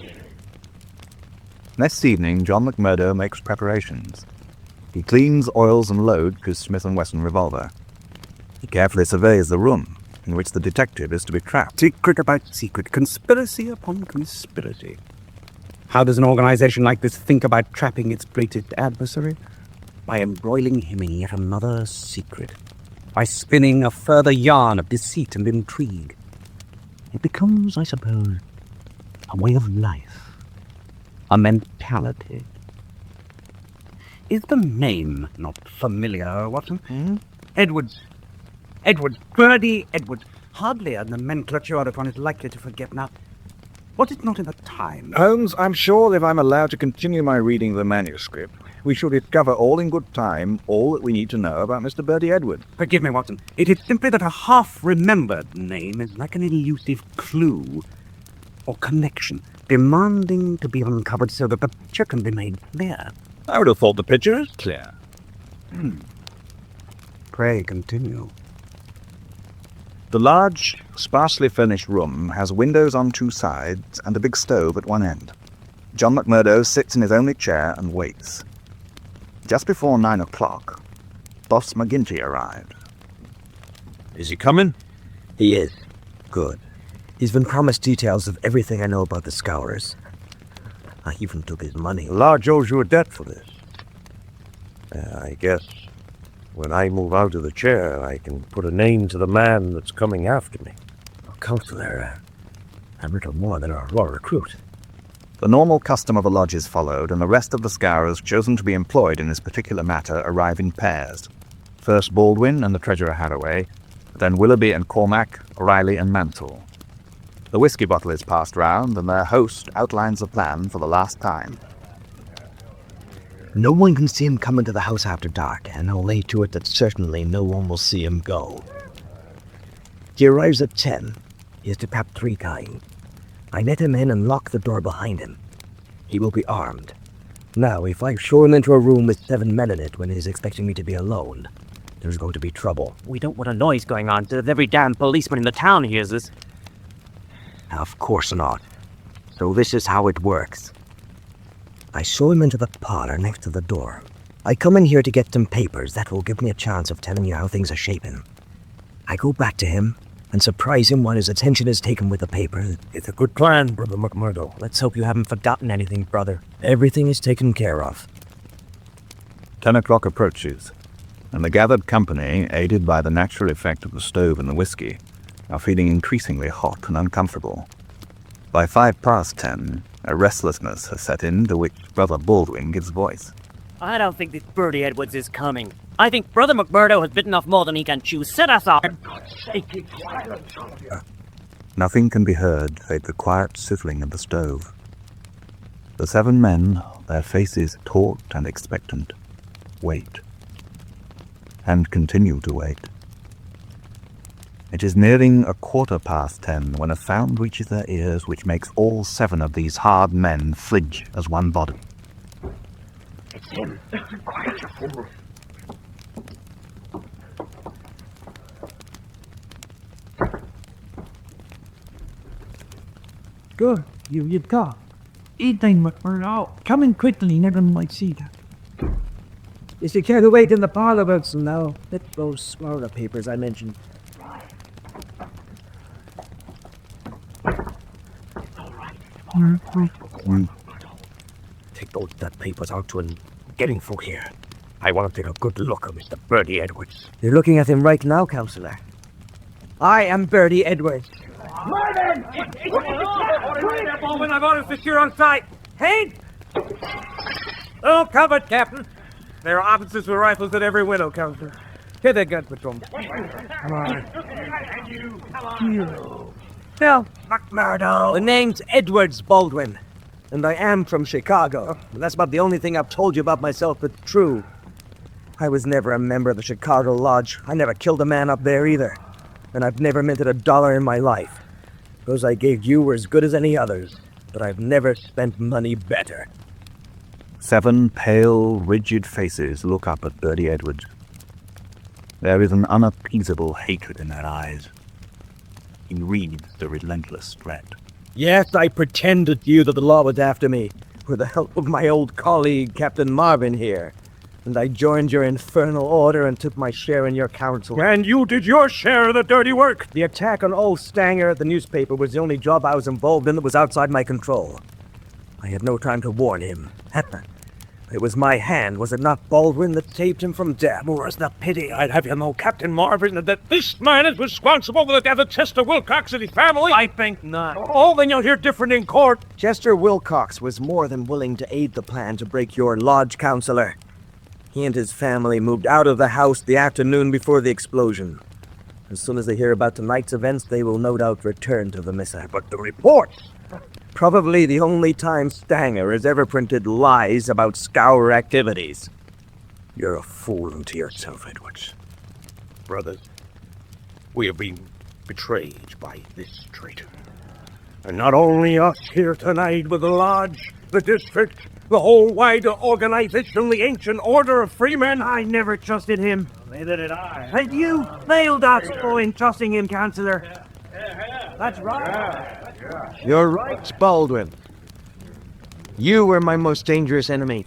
Next evening, John McMurdo makes preparations. He cleans, oils, and loads his Smith & Wesson revolver. He carefully surveys the room in which the detective is to be trapped. Secret about secret, conspiracy upon conspiracy. How does an organization like this think about trapping its greatest adversary? By embroiling him in yet another secret. By spinning a further yarn of deceit and intrigue. It becomes, I suppose, a way of life. A mentality. Is the name not familiar, Watson? Edwards. Bertie Edwards. Hardly a nomenclature that one is likely to forget now. Was it not in the Times? Holmes, I'm sure if I'm allowed to continue my reading of the manuscript, we shall discover all in good time all that we need to know about Mr. Bertie Edwards. Forgive me, Watson. It is simply that a half-remembered name is like an elusive clue or connection, demanding to be uncovered so that the picture can be made clear. I would have thought the picture is clear. Pray continue. The large, sparsely furnished room has windows on two sides and a big stove at one end. John McMurdo sits in his only chair and waits. Just before 9 o'clock, Boss McGinty arrived. Is he coming? He is. Good. He's been promised details of everything I know about the Scourers. I even took his money. The lodge owes you a debt for this. I guess when I move out of the chair, I can put a name to the man that's coming after me. Counselor, I'm little more than a raw recruit. The normal custom of the lodge is followed, and the rest of the Scourers chosen to be employed in this particular matter arrive in pairs. First Baldwin and the Treasurer Haraway, then Willoughby and Cormac, Riley and Mansell. The whiskey bottle is passed round, and their host outlines the plan for the last time. No one can see him come into the house after dark, and I'll lay to it that certainly no one will see him go. He arrives at 10. He is to trap 3 times. I let him in and lock the door behind him. He will be armed. Now, if I show him into a room with 7 men in it when he's expecting me to be alone, there's going to be trouble. We don't want a noise going on so that every damn policeman in the town hears us. Of course not. So this is how it works. I show him into the parlor next to the door. I come in here to get some papers that will give me a chance of telling you how things are shaping. I go back to him and surprise him while his attention is taken with the paper. It's a good plan, Brother McMurdo. Let's hope you haven't forgotten anything, brother. Everything is taken care of. 10 o'clock approaches, and the gathered company, aided by the natural effect of the stove and the whiskey, are feeling increasingly hot and uncomfortable. By 10:05, a restlessness has set in to which Brother Baldwin gives voice. I don't think this Bertie Edwards is coming. I think Brother McMurdo has bitten off more than he can chew. Set us off. Nothing can be heard save the quiet sizzling of the stove. The 7 men, their faces taut and expectant, wait. And continue to wait. It is nearing 10:15 when a sound reaches their ears which makes all 7 of these hard men flinch as one body. It's him. Quiet, you fool. Good. You've got. Evening, McMurdo. Come in quickly, never might see that. If you care to wait in the parlor, Wilson, now, let those smaller papers I mentioned. Take those dead papers out to and getting through here. I want to take a good look at Mr. Bertie Edwards. You're looking at him right now, Counselor. I am Bertie Edwards. Marvin! Baldwin, I've orders to secure on site. Hey! Oh, covered, Captain. There are officers with rifles at every window, Counselor. Hit that gun patrol. Come on. Now, McMurdo. The name's Edwards Baldwin, and I am from Chicago. And that's about the only thing I've told you about myself that's true. I was never a member of the Chicago Lodge. I never killed a man up there either. And I've never minted a dollar in my life. Those I gave you were as good as any others, but I've never spent money better. 7 pale, rigid faces look up at Bertie Edwards. There is an unappeasable hatred in their eyes. He reads the relentless threat. Yes, I pretended to you that the law was after me, with the help of my old colleague, Captain Marvin here. And I joined your infernal order and took my share in your council. And you did your share of the dirty work. The attack on old Stanger at the newspaper was the only job I was involved in that was outside my control. I had no time to warn him. It was my hand, was it not, Baldwin, that saved him from death? More's the pity. I'd have you know, Captain Marvin, that this man is responsible for the death of Chester Wilcox and his family. I think not. Oh, then you'll hear different in court. Chester Wilcox was more than willing to aid the plan to break your lodge, Counselor. He and his family moved out of the house the afternoon before the explosion. As soon as they hear about tonight's events, they will no doubt return to the mishap. But the reports... Probably the only time Stanger has ever printed lies about Scour activities. You're a fool unto yourself, Edwards. Brothers, we have been betrayed by this traitor. And not only us here tonight, but the Lodge, the district, the whole wider organization, the ancient order of freemen. I never trusted him. Neither did I. And you failed us in trusting him, Counselor. That's right. You're right, Baldwin. You were my most dangerous enemy.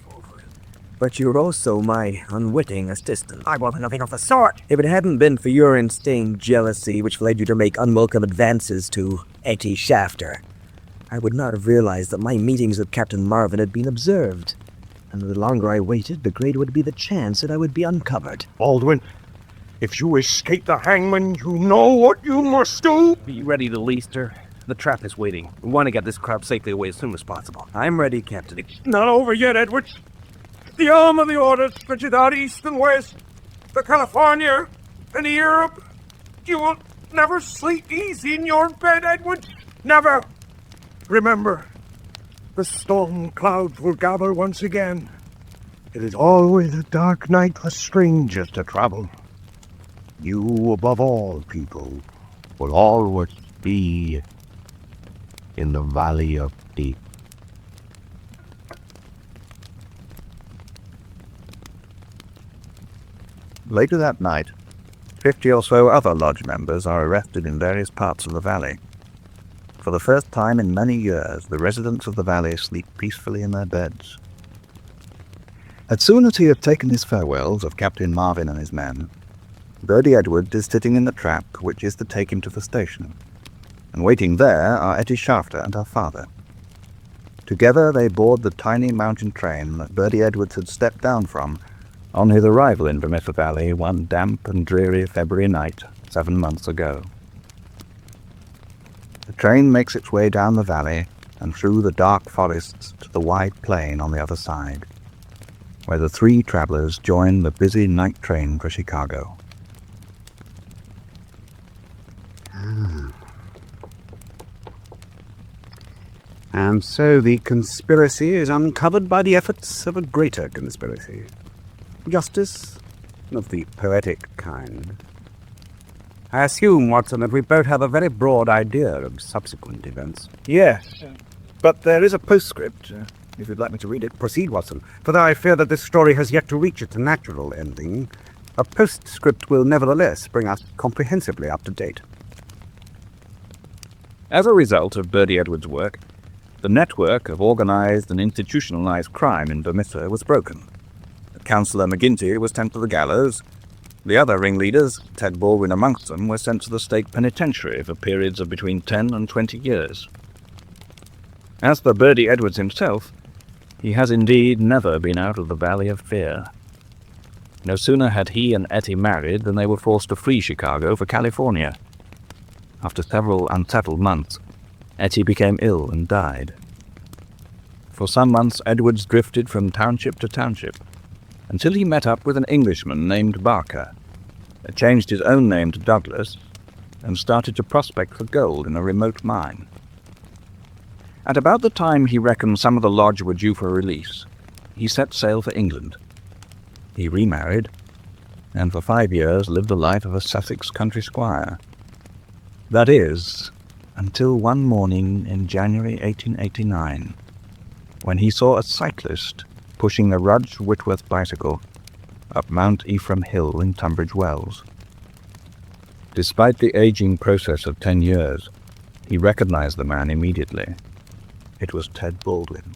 But you're also my unwitting assistant. I wasn't nothing of the sort. If it hadn't been for your insane jealousy, which led you to make unwelcome advances to Etty Shafter, I would not have realized that my meetings with Captain Marvin had been observed. And the longer I waited, the greater would be the chance that I would be uncovered. Baldwin, if you escape the hangman, you know what you must do. Be ready to Leicester. The trap is waiting. We want to get this crowd safely away as soon as possible. I'm ready, Captain. It's not over yet, Edwards. The arm of the order stretches out east and west, to California and Europe. You will never sleep easy in your bed, Edwards. Never. Remember, the storm clouds will gather once again. It is always a dark night for strangers to travel. You, above all people, will always be in the Valley of Death. Later that night, 50 or so other lodge members are arrested in various parts of the valley. For the first time in many years, the residents of the valley sleep peacefully in their beds. As soon as he had taken his farewells of Captain Marvin and his men, Bertie Edwards is sitting in the trap which is to take him to the station, and waiting there are Etty Shafter and her father. Together they board the tiny mountain train that Bertie Edwards had stepped down from on his arrival in Vermissa Valley one damp and dreary February night 7 months ago. The train makes its way down the valley and through the dark forests to the wide plain on the other side, where the 3 travelers join the busy night train for Chicago. And so the conspiracy is uncovered by the efforts of a greater conspiracy. Justice of the poetic kind. I assume, Watson, that we both have a very broad idea of subsequent events. Yes, but there is a postscript, if you'd like me to read it. Proceed, Watson, for though I fear that this story has yet to reach its natural ending, a postscript will nevertheless bring us comprehensively up to date. As a result of Bertie Edwards' work, The network of organized and institutionalized crime in Vermissa was broken. Councillor McGinty was sent to the gallows. The other ringleaders, Ted Baldwin amongst them, were sent to the state penitentiary for periods of between 10 and 20 years. As for Bertie Edwards himself, he has indeed never been out of the Valley of Fear. No sooner had he and Etty married than they were forced to flee Chicago for California. After several unsettled months, Etty became ill and died. For some months, Edwards drifted from township to township, until he met up with an Englishman named Barker, changed his own name to Douglas, and started to prospect for gold in a remote mine. At about the time he reckoned some of the lodge were due for release, he set sail for England. He remarried, and for 5 years lived the life of a Sussex country squire. That is, until one morning in January 1889, when he saw a cyclist pushing the Rudge Whitworth bicycle up Mount Ephraim Hill in Tunbridge Wells. Despite the aging process of 10 years, he recognized the man immediately. It was Ted Baldwin.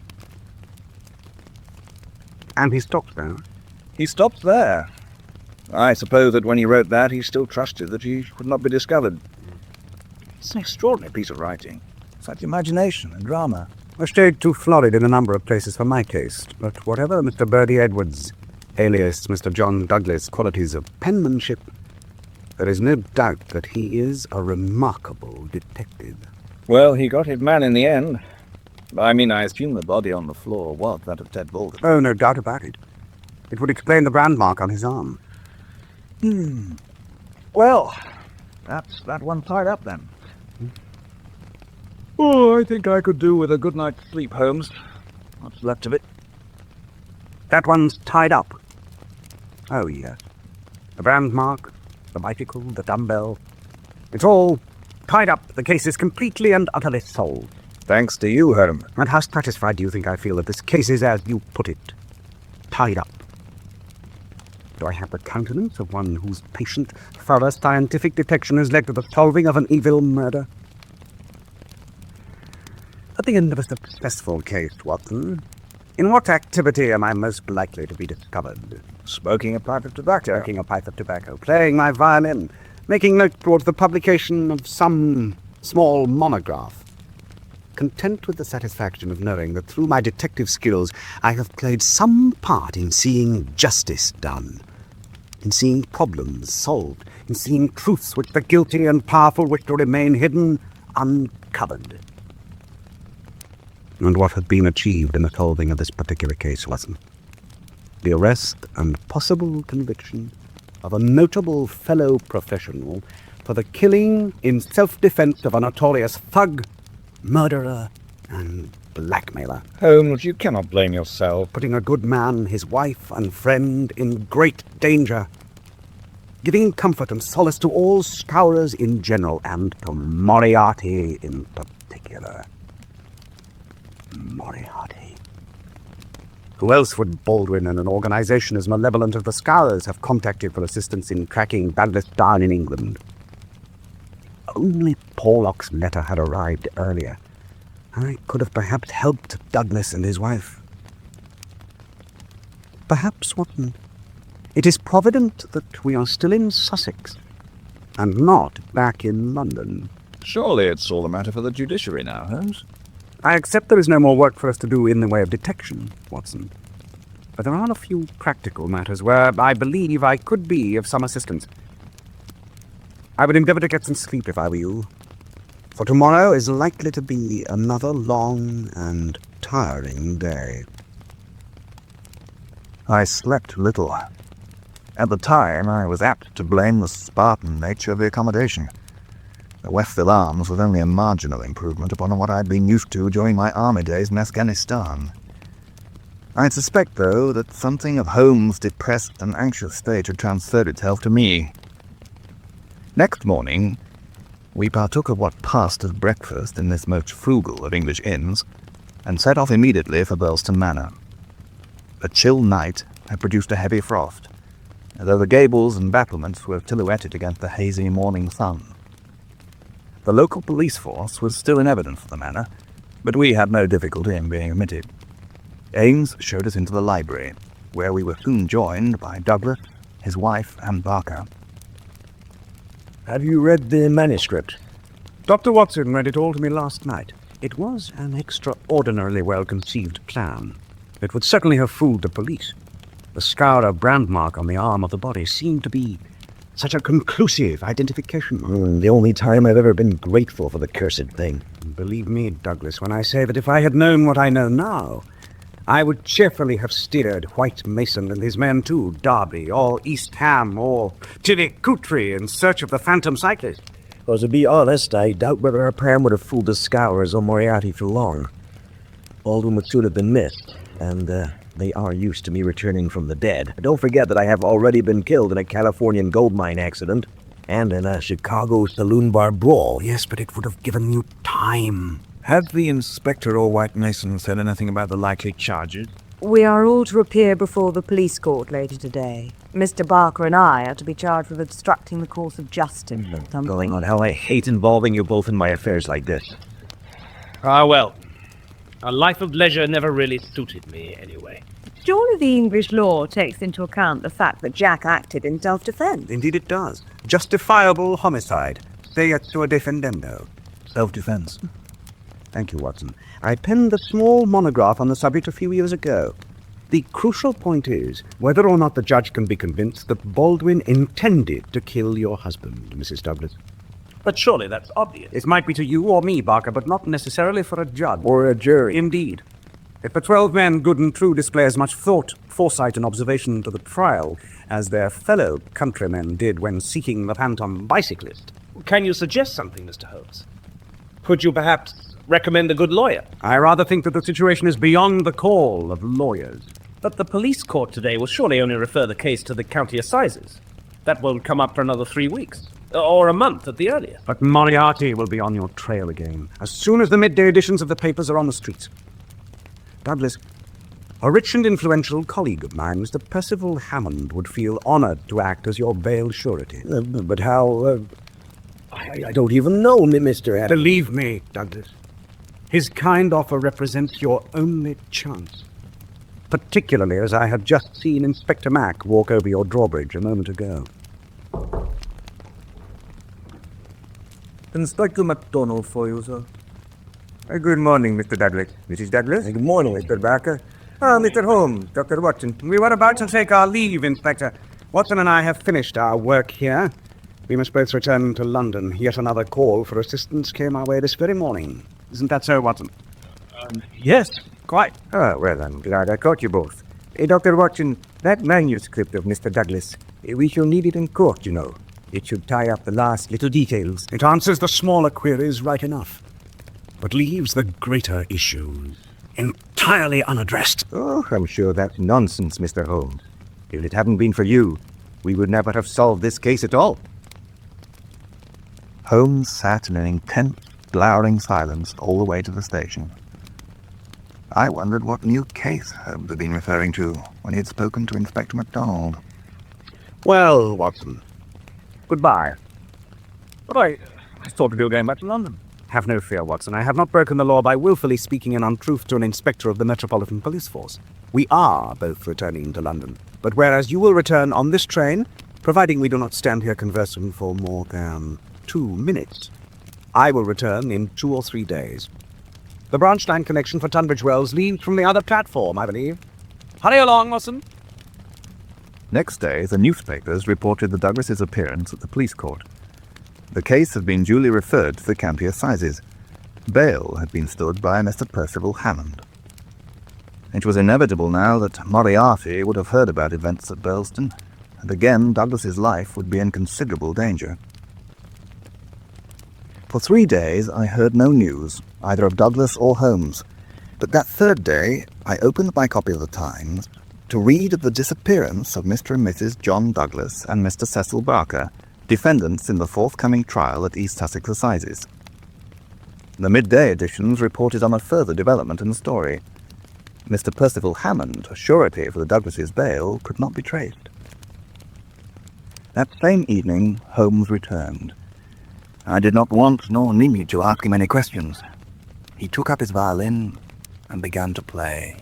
And he stopped there? He stopped there. I suppose that when he wrote that, he still trusted that he would not be discovered. It's an extraordinary piece of writing. Such imagination and drama. A shade too florid in a number of places for my taste, but whatever Mr. Bertie Edwards, alias Mr. John Douglas' qualities of penmanship, there is no doubt that he is a remarkable detective. Well, he got his man in the end. I assume the body on the floor was that of Ted Baldwin. Oh, no doubt about it. It would explain the brand mark on his arm. Well, that's that one tied up then. Oh, I think I could do with a good night's sleep, Holmes. What's left of it? That one's tied up. Oh, yes. The brand mark, the bicycle, the dumbbell. It's all tied up. The case is completely and utterly solved. Thanks to you, Holmes. And how satisfied do you think I feel that this case is, as you put it, tied up? Do I have the countenance of one whose patient, thorough scientific detection has led to the solving of an evil murder? At the end of a successful case, Watson, in what activity am I most likely to be discovered? Smoking a pipe of tobacco. Smoking a pipe of tobacco, playing my violin, making notes towards the publication of some small monograph. Content with the satisfaction of knowing that through my detective skills I have played some part in seeing justice done, in seeing problems solved, in seeing truths which the guilty and powerful wish to remain hidden uncovered. And what had been achieved in the solving of this particular case was the arrest and possible conviction of a notable fellow professional for the killing in self-defense of a notorious thug, murderer, and blackmailer. Holmes, you cannot blame yourself. Putting a good man, his wife, and friend in great danger. Giving comfort and solace to all scourers in general, and to Moriarty in particular. Moriarty. Who else would Baldwin and an organization as malevolent as the Scourers have contacted for assistance in tracking Douglas down in England? Only Porlock's letter had arrived earlier. I could have perhaps helped Douglas and his wife. Perhaps, Watson, it is provident that we are still in Sussex, and not back in London. Surely it's all a matter for the judiciary now, Holmes. I accept there is no more work for us to do in the way of detection, Watson. But there are a few practical matters where I believe I could be of some assistance. I would endeavor to get some sleep if I were you, for tomorrow is likely to be another long and tiring day. I slept little. At the time, I was apt to blame the Spartan nature of the accommodation. The Westville Arms was only a marginal improvement upon what I had been used to during my army days in Afghanistan. I suspect, though, that something of Holmes' depressed and anxious state had transferred itself to me. Next morning, we partook of what passed as breakfast in this most frugal of English inns, and set off immediately for Burleston Manor. A chill night had produced a heavy frost, though the gables and battlements were silhouetted against the hazy morning sun. The local police force was still in evidence for the manor, but we had no difficulty in being admitted. Ames showed us into the library, where we were soon joined by Douglas, his wife, and Barker. Have you read the manuscript? Dr. Watson read it all to me last night. It was an extraordinarily well-conceived plan. It would certainly have fooled the police. The scar of brand mark on the arm of the body seemed to be such a conclusive identification. The only time I've ever been grateful for the cursed thing. Believe me, Douglas, when I say that if I had known what I know now, I would cheerfully have steered White Mason and his men to Derby, or East Ham, or Tillicoultry in search of the phantom cyclist. Well, to be honest, I doubt whether our plan would have fooled the Scourers or Moriarty for long. Baldwin would soon have been missed, and they are used to me returning from the dead. Don't forget that I have already been killed in a Californian gold mine accident, and in a Chicago saloon bar brawl. Yes, but it would have given you time. Had the inspector or White Mason said anything about the likely charges? We are all to appear before the police court later today. Mr. Barker and I are to be charged with obstructing the course of justice. Going on how I hate involving you both in my affairs like this. Ah, well. A life of leisure never really suited me, anyway. Surely the English law takes into account the fact that Jack acted in self-defense. Indeed it does. Justifiable homicide. Say it to a defendendo. Self-defense. Thank you, Watson. I penned a small monograph on the subject a few years ago. The crucial point is whether or not the judge can be convinced that Baldwin intended to kill your husband, Mrs. Douglas. But surely that's obvious. It might be to you or me, Barker, but not necessarily for a judge. Or a jury. Indeed. If the 12 men, good and true, display as much thought, foresight, and observation to the trial as their fellow countrymen did when seeking the phantom bicyclist. Can you suggest something, Mr. Holmes? Could you perhaps recommend a good lawyer? I rather think that the situation is beyond the call of lawyers. But the police court today will surely only refer the case to the county assizes. That won't come up for another 3 weeks. Or a month at the earliest. But Moriarty will be on your trail again, as soon as the midday editions of the papers are on the streets. Douglas, a rich and influential colleague of mine, Mr. Percival Hammond, would feel honored to act as your bail surety. But how... I don't even know, Mr. Adams. Believe me, Douglas. His kind offer represents your only chance. Particularly as I have just seen Inspector Mack walk over your drawbridge a moment ago. Inspector MacDonald for you, sir. Good morning, Mr. Douglas. Mrs. Douglas? Good morning, Mr. Barker. Mr. Holmes, Dr. Watson. We were about to take our leave, Inspector. Watson and I have finished our work here. We must both return to London. Yet another call for assistance came our way this very morning. Isn't that so, Watson? Yes, quite. Oh, well, I'm glad I caught you both. Dr. Watson, that manuscript of Mr. Douglas, we shall need it in court, you know. It should tie up the last little details. It answers the smaller queries right enough, but leaves the greater issues entirely unaddressed. Oh, I'm sure that's nonsense, Mr. Holmes. If it hadn't been for you, we would never have solved this case at all. Holmes sat in an intense, glowering silence all the way to the station. I wondered what new case Holmes had been referring to when he had spoken to Inspector MacDonald. Well, Watson, goodbye. But I thought we were going back to London. Have no fear, Watson. I have not broken the law by willfully speaking an untruth to an inspector of the Metropolitan Police Force. We are both returning to London. But whereas you will return on this train, providing we do not stand here conversing for more than 2 minutes, I will return in 2 or 3 days. The branch line connection for Tunbridge Wells leads from the other platform, I believe. Hurry along, Watson. Next day, the newspapers reported the Douglases' appearance at the police court. The case had been duly referred to the county assizes. Bail had been stood by Mr. Percival Hammond. It was inevitable now that Moriarty would have heard about events at Burleston, and again Douglas's life would be in considerable danger. For 3 days I heard no news, either of Douglas or Holmes, but that third day I opened my copy of the Times to read of the disappearance of Mr. and Mrs. John Douglas and Mr. Cecil Barker, defendants in the forthcoming trial at East Sussex Assizes. The midday editions reported on a further development in the story. Mr. Percival Hammond, a surety for the Douglases' bail, could not be traced. That same evening, Holmes returned. I did not want nor need to ask him any questions. He took up his violin and began to play.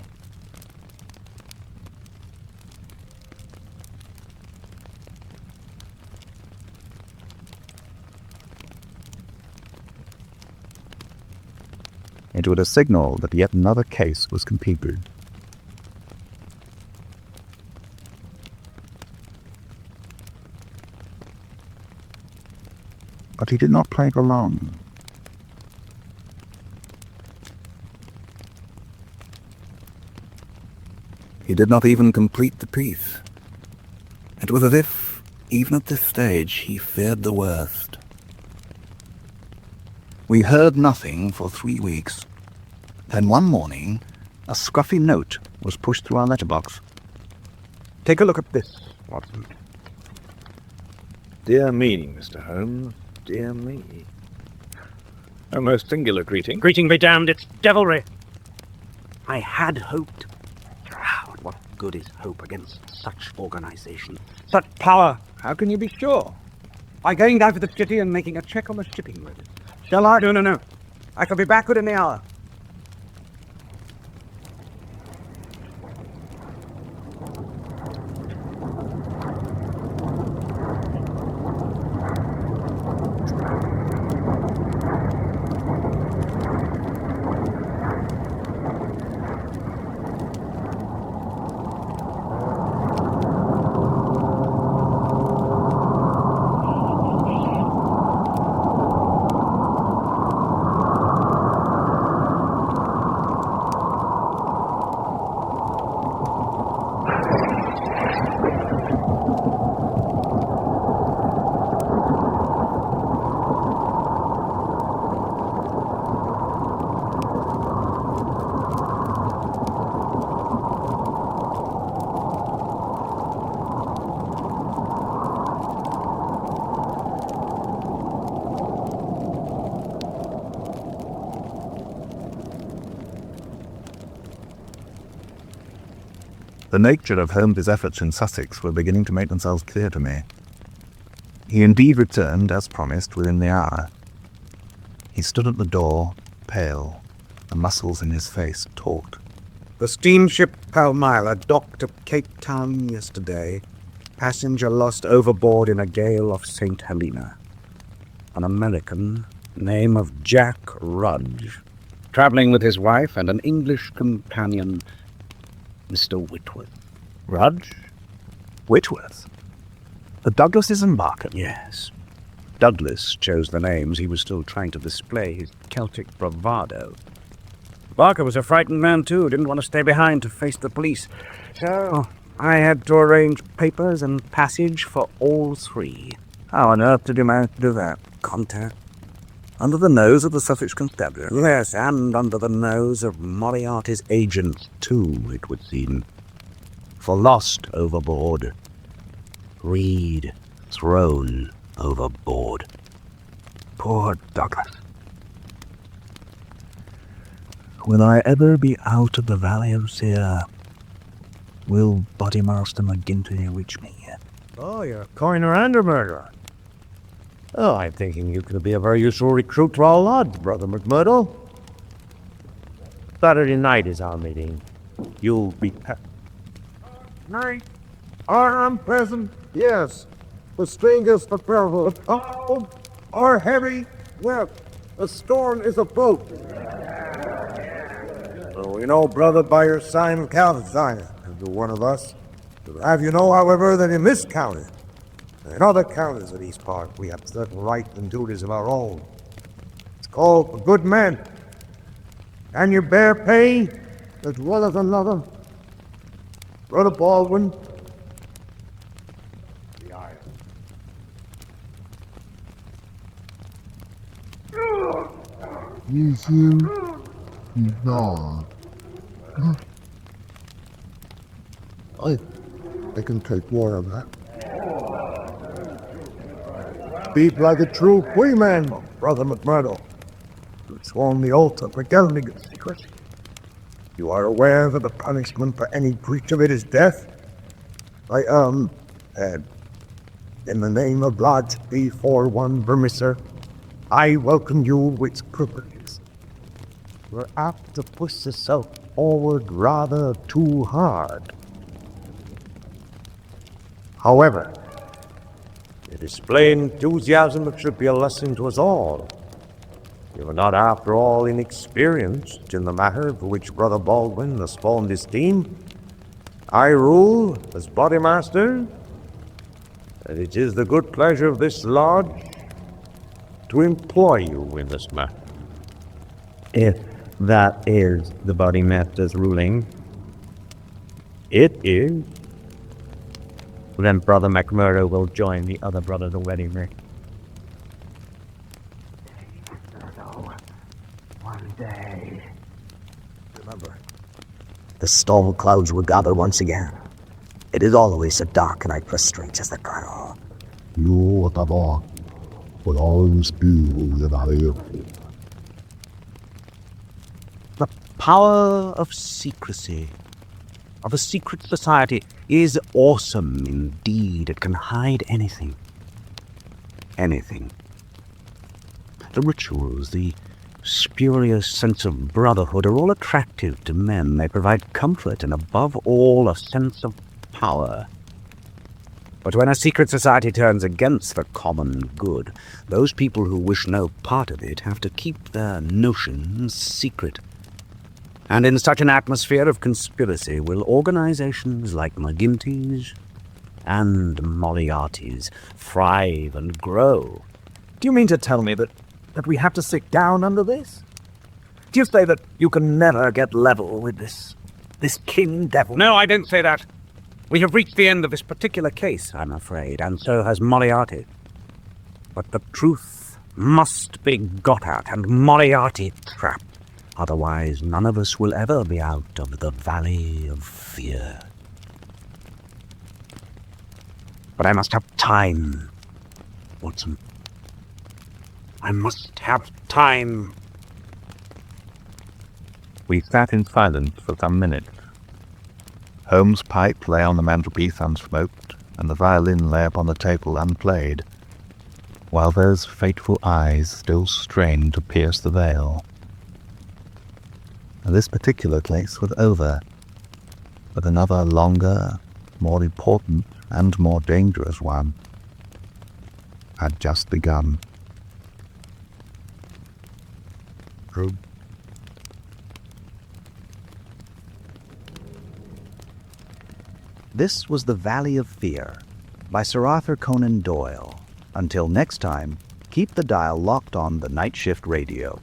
It was a signal that yet another case was completed. But he did not play for long. He did not even complete the piece. It was as if, even at this stage, he feared the worst. We heard nothing for 3 weeks. Then one morning, a scruffy note was pushed through our letterbox. Take a look at this, Watson. Dear me, Mr. Holmes, dear me. A most singular greeting. Greeting be damned, it's devilry. I had hoped. Gerard, what good is hope against such organization? Such power! How can you be sure? By going down to the city and making a check on the shipping road. Shall I? No. I shall be back within the hour. The nature of Holmes's efforts in Sussex were beginning to make themselves clear to me. He indeed returned, as promised, within the hour. He stood at the door, pale. The muscles in his face taut. The steamship Palmyra docked at Cape Town yesterday. Passenger lost overboard in a gale off St. Helena. An American, name of Jack Rudge, traveling with his wife and an English companion, Mr. Whitworth. Rudge? Whitworth? The Douglas's embarker? Yes. Douglas chose the names. He was still trying to display his Celtic bravado. Barker was a frightened man, too. Didn't want to stay behind to face the police. So I had to arrange papers and passage for all three. How on earth did you manage to do that? Contact. Under the nose of the Sussex constabulary? Yes, and under the nose of Moriarty's agent, too, it would seem. For lost overboard. Reed thrown overboard. Poor Douglas. Will I ever be out of the Valley of Seer? Will Bodymaster McGinty reach me? Oh, you're a coiner and a murderer. Oh, I'm thinking you could be a very useful recruit to our lodge, Brother McMurdo. Saturday night is our meeting. You'll be... Night. I'm present, yes. The strangest but powerful. Oh, are heavy. Well, a storm is afloat. So we know, brother, by your sign of countersign, to one of us. To have you know, however, that in this county, in other counties of these parts, we have certain rights and duties of our own. It's called for good men. And you bear pay as well as another. Brother Baldwin. The iron. Yes, you. No. I can take more of that. Speak like a true freeman, Brother McMurdo. You have sworn the oath of fidelity and secrecy. You are aware that the punishment for any breach of it is death? And in the name of Lodge B41 Vermisser, I welcome you with privileges. we're apt to push ourselves forward rather too hard. However, the display enthusiasm that should be a lesson to us all. You are not, after all, inexperienced in the matter for which Brother Baldwin has formed his team. I rule as bodymaster, and it is the good pleasure of this lodge to employ you in this matter. If that is the bodymaster's ruling, it is. Then Brother McMurdo will join the other brother the wedding ring. One day. Remember, the storm clouds will gather once again. It is always a dark night for strangers that travel. You at the bar will always be within our ear. The power of secrecy, of a secret society, is awesome indeed. It can hide anything. Anything. The rituals, the spurious sense of brotherhood are all attractive to men. They provide comfort and, above all, a sense of power. But when a secret society turns against the common good, those people who wish no part of it have to keep their notions secret. And in such an atmosphere of conspiracy will organizations like McGinty's and Moriarty's thrive and grow. Do you mean to tell me that we have to sit down under this? Do you say that you can never get level with this king devil? No, I don't say that. We have reached the end of this Particular case, I'm afraid, and so has Moriarty. But the truth must be got at, and Moriarty trapped. Otherwise, none of us will ever be out of the Valley of Fear. But I must have time, Watson. I must have time. We sat in silence for some minutes. Holmes' pipe lay on the mantelpiece unsmoked, and the violin lay upon the table unplayed, while those fateful eyes still strained to pierce the veil. This particular case was over, but another longer, more important, and more dangerous one had just begun. This was The Valley of Fear by Sir Arthur Conan Doyle. Until next time, keep the dial locked on the Night Shift Radio.